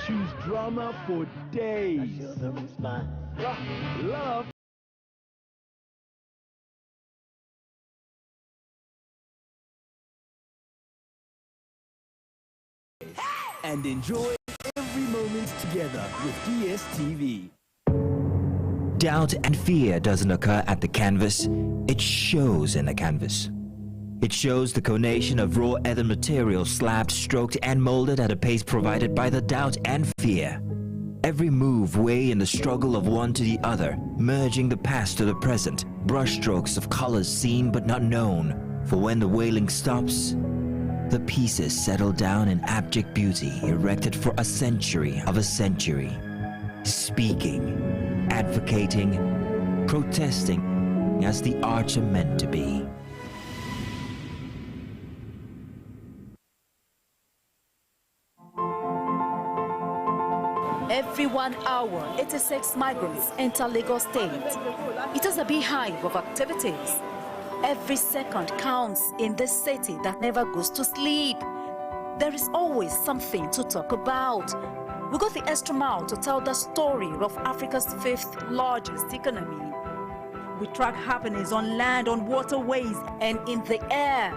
Speaker 2: choose drama for days. Love. And enjoy every moment together with DSTV.
Speaker 4: Doubt and fear doesn't occur at the canvas, it shows in the canvas. It shows the combination of raw earthen material slabbed, stroked and molded at a pace provided by the doubt and fear. Every move way in the struggle of one to the other, merging the past to the present, brushstrokes of colors seen but not known. For when the wailing stops, the pieces settle down in abject beauty erected for a century of a century. Speaking, advocating, protesting as the arts are meant to be.
Speaker 5: Every 1 hour, 86 migrants enter Lagos State. It is a beehive of activities. Every second counts in this city that never goes to sleep. There is always something to talk about. We go the extra mile to tell the story of Africa's 5th largest economy. We track happenings on land, on waterways, and in the air.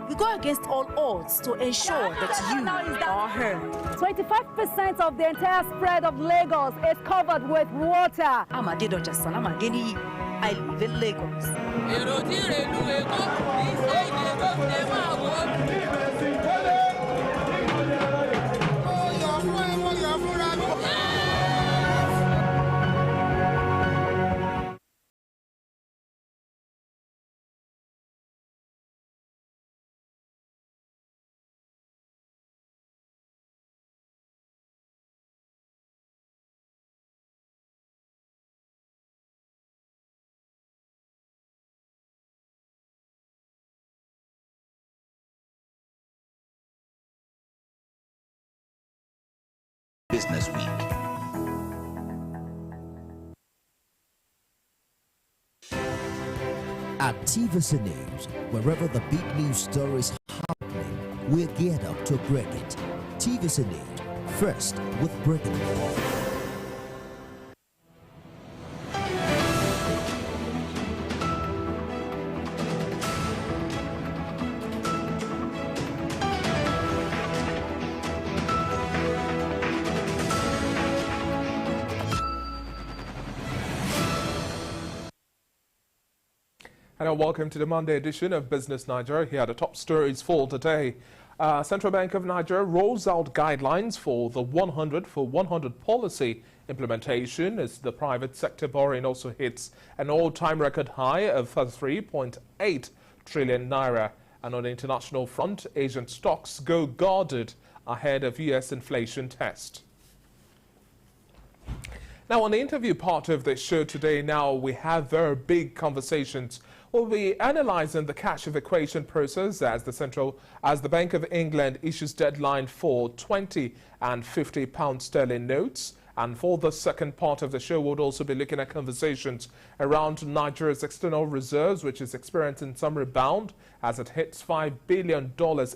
Speaker 5: We go against all odds to ensure that you are heard.
Speaker 20: 25% of the entire spread of Lagos is covered with water.
Speaker 5: I'm Adedoja Salamageni. I live in Lagos.
Speaker 2: Business Week. At TVC News, wherever the big news stories happening, we're geared up to break it. TVC News, first with breaking news.
Speaker 21: Hello, welcome to the Monday edition of Business Nigeria. Here are the top stories for today. Central Bank of Nigeria rolls out guidelines for the 100 for 100 policy implementation as the private sector borrowing also hits an all-time record high of 3.8 trillion naira. And on the international front, Asian stocks go guarded ahead of U.S. inflation test. Now, on the interview part of the show today, we have very big conversations. We'll be analysing the cash evacuation process as the Bank of England issues deadline for 20 and 50 pound sterling notes, And for the second part of the show, we'll also be looking at conversations around Nigeria's external reserves, which is experiencing some rebound as it hits $5 billion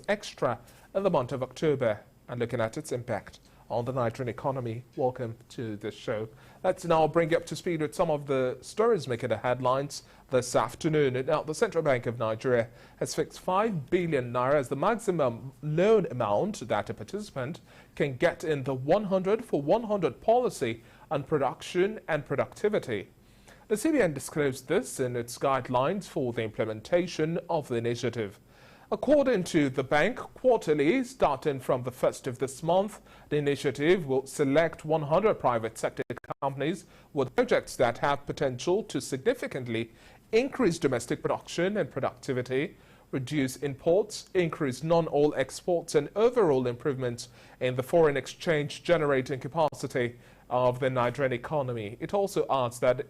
Speaker 21: extra in the month of October, and looking at its impact on the Nigerian economy. Welcome to the show. Let's now bring you up to speed with some of the stories making the headlines this afternoon. Now, the Central Bank of Nigeria has fixed 5 billion naira as the maximum loan amount that a participant can get in the 100 for 100 policy on production and productivity. The CBN disclosed this in its guidelines for the implementation of the initiative. According to the bank, quarterly, starting from the 1st of this month, the initiative will select 100 private sector companies with projects that have potential to significantly increase domestic production and productivity, reduce imports, increase non-oil exports, and overall improvements in the foreign exchange generating capacity of the Nigerian economy. It also adds that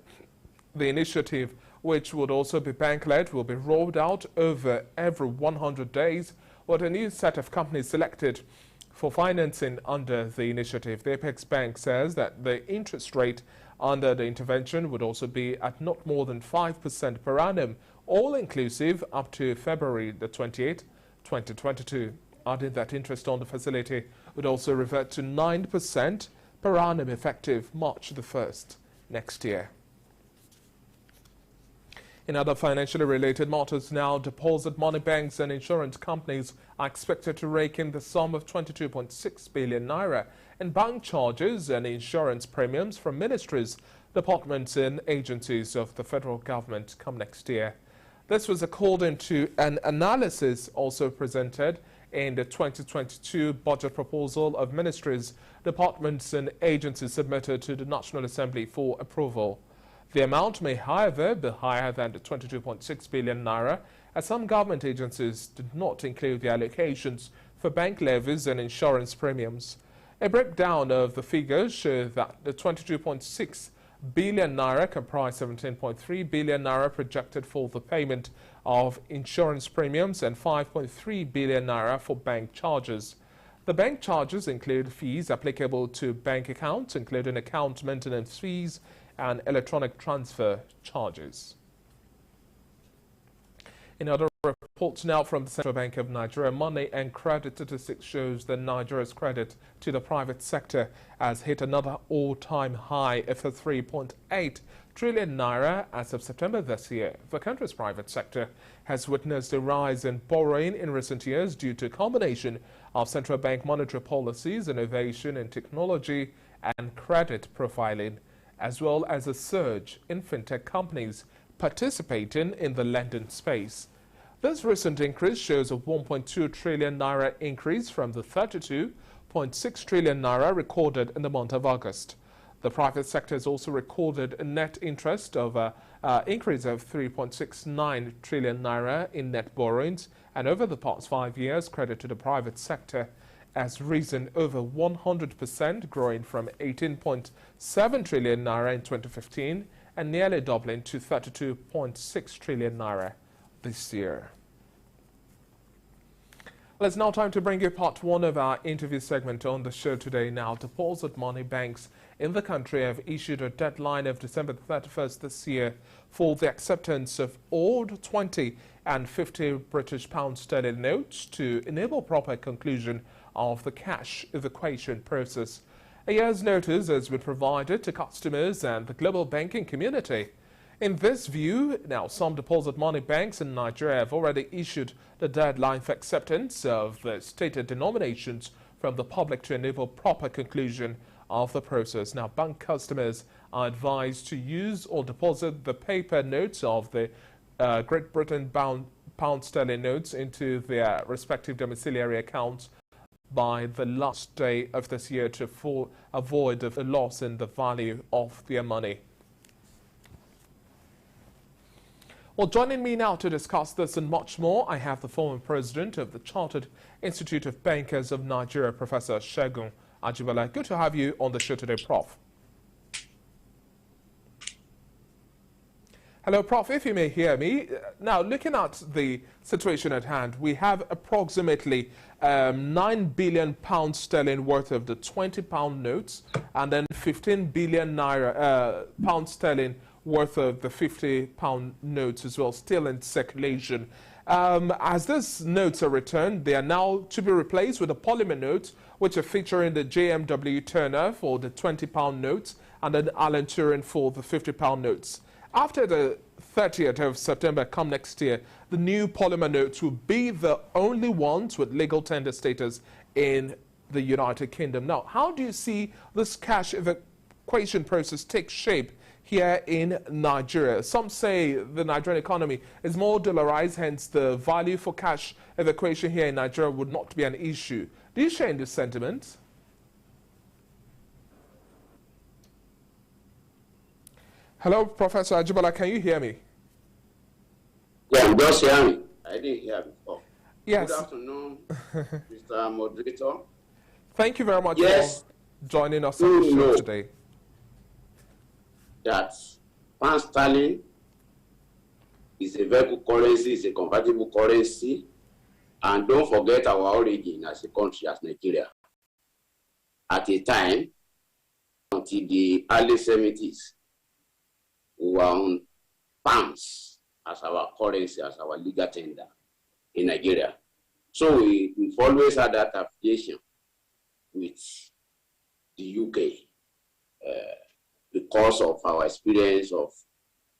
Speaker 21: the initiative, which would also be bank-led, will be rolled out over every 100 days, with a new set of companies selected for financing under the initiative. The Apex Bank says that the interest rate under the intervention would also be at not more than 5% per annum, all-inclusive up to February the 28th, 2022, adding that interest on the facility would also revert to 9% per annum effective March the 1st next year. In other financially related matters now, deposit money banks and insurance companies are expected to rake in the sum of 22.6 billion naira in bank charges and insurance premiums from ministries, departments and agencies of the federal government come next year. This was according to an analysis also presented in the 2022 budget proposal of ministries, departments and agencies submitted to the National Assembly for approval. The amount may, however, be higher than the 22.6 billion naira, as some government agencies did not include the allocations for bank levies and insurance premiums. A breakdown of the figures shows that the 22.6 billion naira comprised 17.3 billion naira projected for the payment of insurance premiums and 5.3 billion naira for bank charges. The bank charges include fees applicable to bank accounts, including account maintenance fees and electronic transfer charges. In other reports now from the Central Bank of Nigeria, money and credit statistics shows that Nigeria's credit to the private sector has hit another all-time high of 3.8 trillion naira as of September this year. The country's private sector has witnessed a rise in borrowing in recent years due to a combination of central bank monetary policies, innovation in technology and credit profiling, as well as a surge in fintech companies participating in the lending space. This recent increase shows a 1.2 trillion naira increase from the 32.6 trillion naira recorded in the month of August. The private sector has also recorded a net interest of increase of 3.69 trillion naira in net borrowings, and over the past 5 years, credit to the private sector has risen over 100%, growing from 18.7 trillion naira in 2015 and nearly doubling to 32.6 trillion naira this year. Well, it's now time to bring you part one of our interview segment on the show today. Now, deposit money banks in the country have issued a deadline of December 31st this year for the acceptance of old 20 and 50 British pound sterling notes to enable proper conclusion of the cash evacuation process. A year's notice has been provided to customers and the global banking community. In this view, now some deposit money banks in Nigeria have already issued the deadline for acceptance of the stated denominations from the public to enable proper conclusion of the process. Now, bank customers are advised to use or deposit the paper notes of the Great Britain pound sterling notes into their respective domiciliary accounts by the last day of this year to avoid a loss in the value of their money. Well, joining me now to discuss this and much more, I have the former president of the Chartered Institute of Bankers of Nigeria, Professor Segun Ajibala. Good to have you on the show today, Prof. Hello, Prof, if you may hear me. Now, looking at the situation at hand, we have approximately 9 billion pounds sterling worth of the 20-pound notes, and then 15 billion naira pounds sterling worth of the 50-pound notes as well, still in circulation. As these notes are returned, they are now to be replaced with the polymer notes, which are featuring the JMW Turner for the 20-pound notes, and then Alan Turing for the 50-pound notes. After the 30th of September come next year, the new polymer notes will be the only ones with legal tender status in the United Kingdom. Now, how do you see this cash evacuation process take shape here in Nigeria? Some say the Nigerian economy is more dollarized, hence the value for cash evacuation here in Nigeria would not be an issue. Do you share in this sentiment? Hello, Professor Ajibala, can you hear me?
Speaker 3: Yeah, I'm just hearing. I didn't hear before.
Speaker 21: Yes.
Speaker 3: Good afternoon, Mr. Moderator.
Speaker 21: Thank you very much
Speaker 3: for
Speaker 21: joining us on the show today.
Speaker 3: That pound sterling is a vehicle currency, is a convertible currency, and don't forget our origin as a country, as Nigeria. At a time, until the early 70s, we were on pounds as our currency, as our legal tender in Nigeria. So we've always had that affiliation with the UK because of our experience of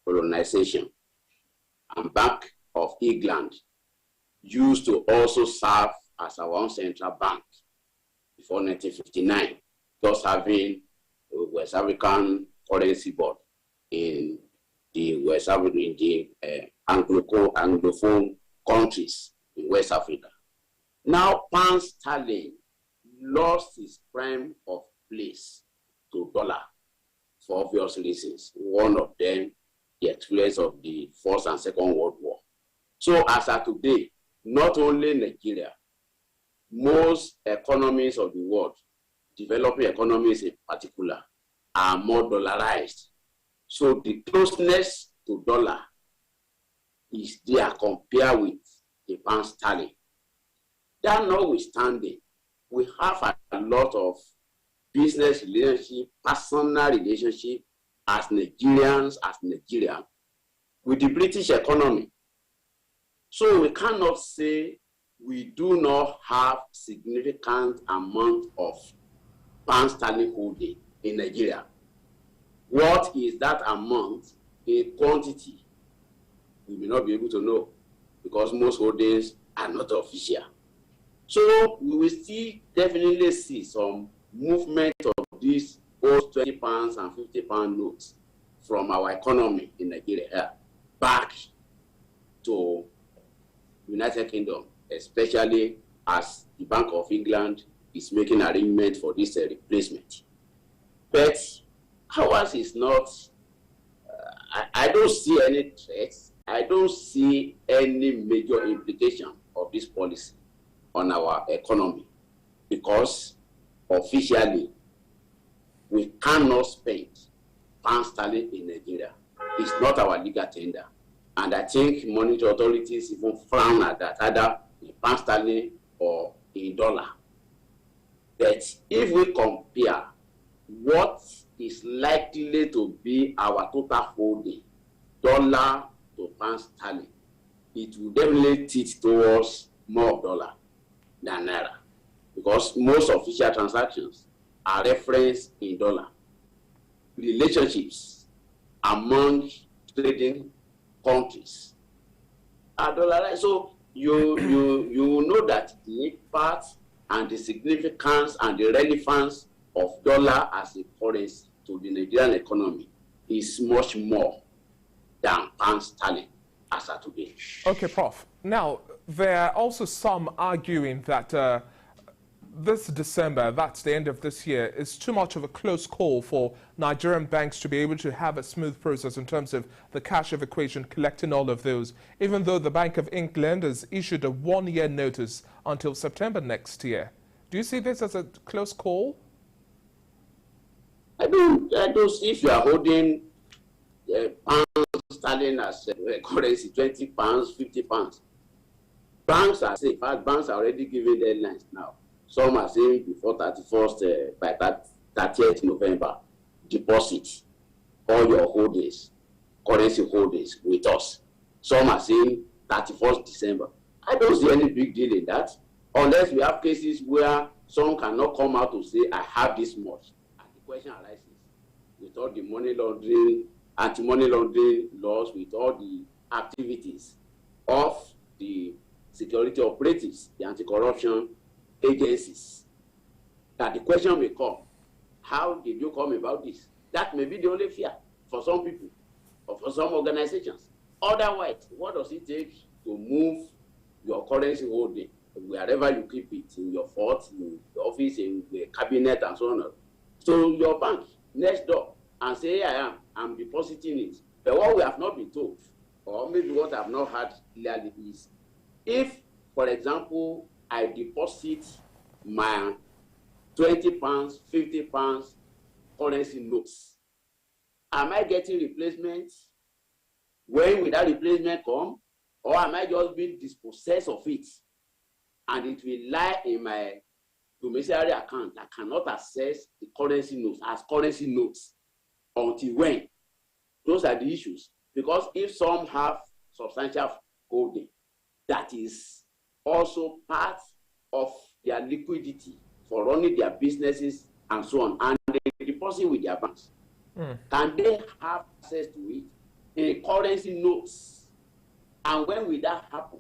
Speaker 3: colonization. And Bank of England used to also serve as our own central bank before 1959, thus having a West African currency board in the West Africa, in the Anglophone countries in West Africa. Now, pound sterling lost its prime of place to dollar for obvious reasons. One of them, the experience of the First and Second World War. So, as of today, not only Nigeria, most economies of the world, developing economies in particular, are more dollarized. So the closeness to dollar is there compared with the pound sterling. That notwithstanding, we have a lot of business relationship, personal relationship as Nigerians, as Nigeria, with the British economy. So we cannot say we do not have significant amount of pound sterling holding in Nigeria. What is that amount in quantity? We may not be able to know because most holdings are not official. So we will still definitely see some movement of these old 20 pounds and 50 pound notes from our economy in Nigeria back to United Kingdom, especially as the Bank of England is making arrangement for this replacement. But ours is not, I don't see any threats. I don't see any major implication of this policy on our economy because officially we cannot spend pound sterling in Nigeria. It's not our legal tender. And I think monetary authorities even frown at that, either in pound sterling or in dollar. But if we compare what is likely to be our total holding, dollar to pound sterling, it will definitely tilt towards more dollar than naira, because most official transactions are referenced in dollar. Relationships among trading countries are dollarized. So you know that the impact and the significance and the relevance of dollar as a currency to the Nigerian economy is much more than pound sterling as of today.
Speaker 21: Okay, Prof. Now, there are also some arguing that this December, that's the end of this year, is too much of a close call for Nigerian banks to be able to have a smooth process in terms of the cash evacuation, collecting all of those, even though the Bank of England has issued a one-year notice until September next year. Do you see this as a close call?
Speaker 3: I don't see if you are holding pounds sterling as currency, 20 pounds, 50 pounds. Banks are saying, in fact, banks are already giving deadlines now. Some are saying before 31st, by 30th November, deposit all your holdings, currency holdings with us. Some are saying 31st December. I don't see any big deal in that, unless we have cases where some cannot come out to say, I have this much. And the question arises, with all the money laundering, anti-money laundering laws, with all the activities of the security operatives, the anti-corruption agencies, that the question may come, how did you come about this? That may be the only fear for some people or for some organizations. Otherwise, what does it take to move your currency holding wherever you keep it, in your fort, in the office, in the cabinet, and so on, so your bank next door, and say, here I'm depositing it. But what we have not been told, or maybe what I have not heard clearly, is if, for example, I deposit my 20 pounds, 50 pounds currency notes, am I getting replacement? When will that replacement come? Or am I just being dispossessed of it? And it will lie in my domiciliary account. I cannot access the currency notes as currency notes until when? Those are the issues. Because if some have substantial holding, that is also part of their liquidity for running their businesses and so on, and they deposit with their banks. Can they have access to it in currency notes? And when will that happen?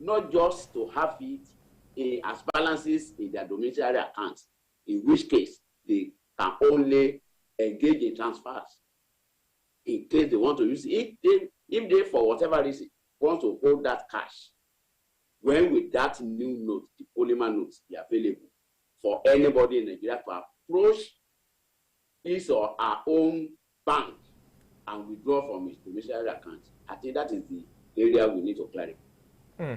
Speaker 3: Not just to have it as balances in their domiciliary accounts, in which case they can only engage in transfers in case they want to use it. If they, for whatever reason, want to hold that cash, when will that new note, the polymer notes, be available for anybody in Nigeria to approach his or her own bank and withdraw from his domiciliary account? I think that is the area we need to clarify.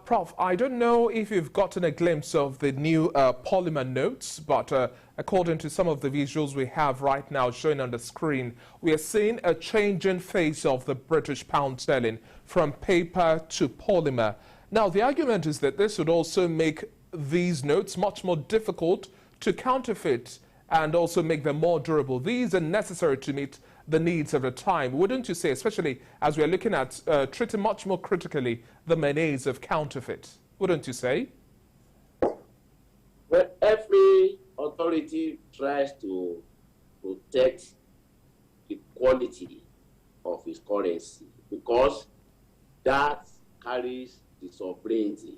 Speaker 21: Prof, I don't know if you've gotten a glimpse of the new polymer notes, but according to some of the visuals we have right now showing on the screen, we are seeing a change in face of the British pound sterling from paper to polymer. Now, the argument is that this would also make these notes much more difficult to counterfeit and also make them more durable. These are necessary to meet the needs of the time, wouldn't you say, especially as we are looking at treating much more critically the menace of counterfeit, wouldn't you say?
Speaker 3: Well, every authority tries to protect the quality of its currency because that carries the sovereignty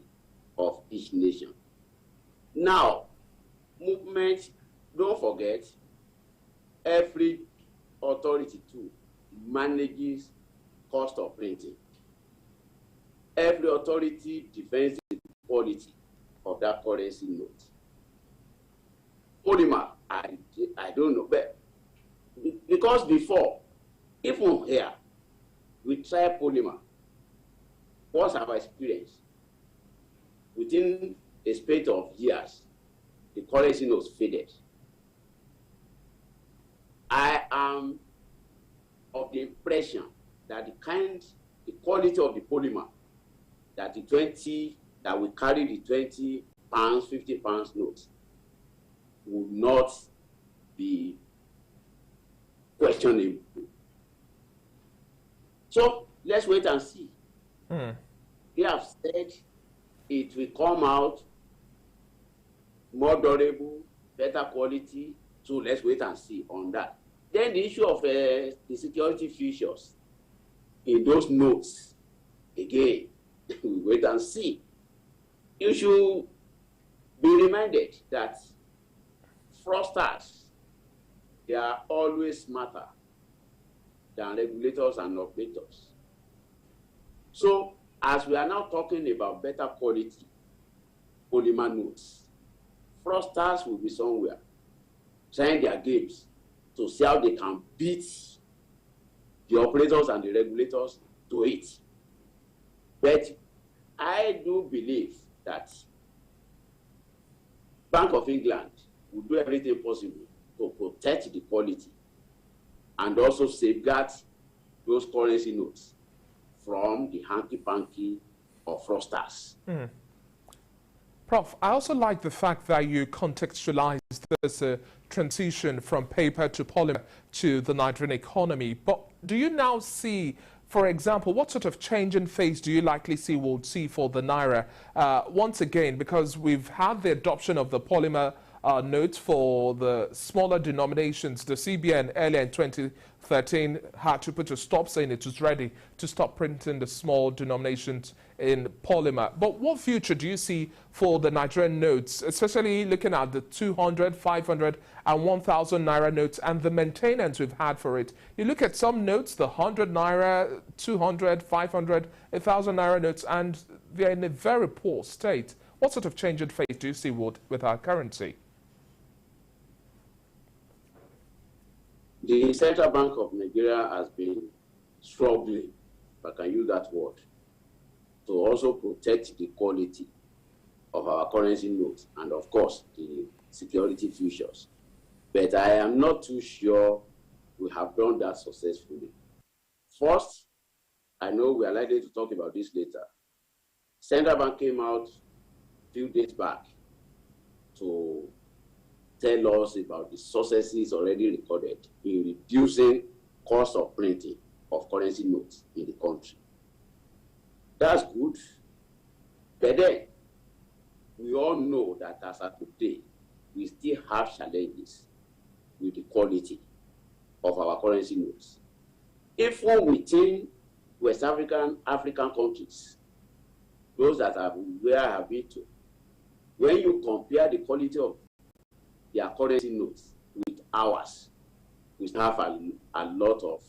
Speaker 3: of each nation. Now, movement, don't forget, every authority too manages cost of printing. Every authority defends the quality of that currency note. Polymer, I don't know, but because before, even here, we try polymer. What's our experience? Within a space of years, the currency notes faded. I am of the impression that the quality of the polymer, that we carry the 20 pounds, 50 pounds notes, would not be questionable. So let's wait and see. They have said it will come out more durable, better quality. So let's wait and see on that. Then the issue of the security features in those notes, again, we wait and see. You should be reminded that fraudsters, they are always smarter than regulators and operators. So as we are now talking about better quality polymer notes, fraudsters will be somewhere trying their games to see how they can beat the operators and the regulators to it. But I do believe that Bank of England will do everything possible to protect the quality and also safeguard those currency notes from the hanky-panky of fraudsters.
Speaker 21: Prof, I also like the fact that you contextualize this transition from paper to polymer to the Nigerian economy. But do you now see, for example, what sort of change in phase do you likely see we'll see for the Naira? Once again, because we've had the adoption of the polymer notes for the smaller denominations. The CBN earlier in 2013 had to put a stop, saying it was ready to stop printing the small denominations in polymer. But what future do you see for the Nigerian notes, especially looking at the 200, 500 and 1,000 Naira notes and the maintenance we've had for it? You look at some notes, the 100 Naira, 200, 500, 1,000 Naira notes, and they're in a very poor state. What sort of change in phase do you see with our currency?
Speaker 3: The Central Bank of Nigeria has been struggling, if I can use that word, to also protect the quality of our currency notes and, of course, the security futures. But I am not too sure we have done that successfully. First, I know we are likely to talk about this later. Central Bank came out a few days back to tell us about the successes already recorded in reducing cost of printing of currency notes in the country. That's good. But then, we all know that as of today, we still have challenges with the quality of our currency notes. Even within West African countries, those that where I have been to, when you compare the quality of their currency notes with ours, we have a lot of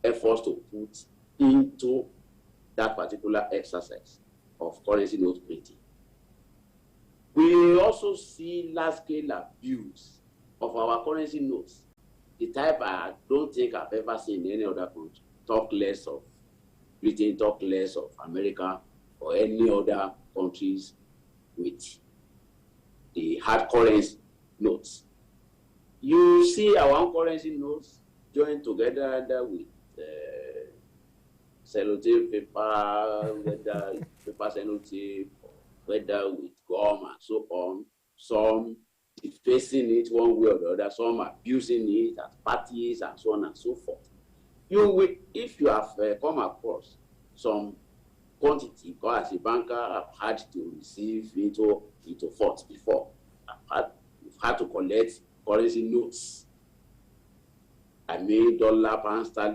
Speaker 3: efforts to put into that particular exercise of currency note printing. We also see large-scale abuse of our currency notes, the type I don't think I've ever seen in any other country. Talk less of Britain, talk less of America or any other countries with the hard currency notes. You see our own currency notes joined together with sellotape paper, whether paper sellotape, whether with gum and so on. Some defacing it one way or the other, some abusing it at parties and so on and so forth. You will, if you have come across some quantity, because as a banker, I've had to receive into forts before. We've had to collect currency notes. I mean, dollar, pound, sterling,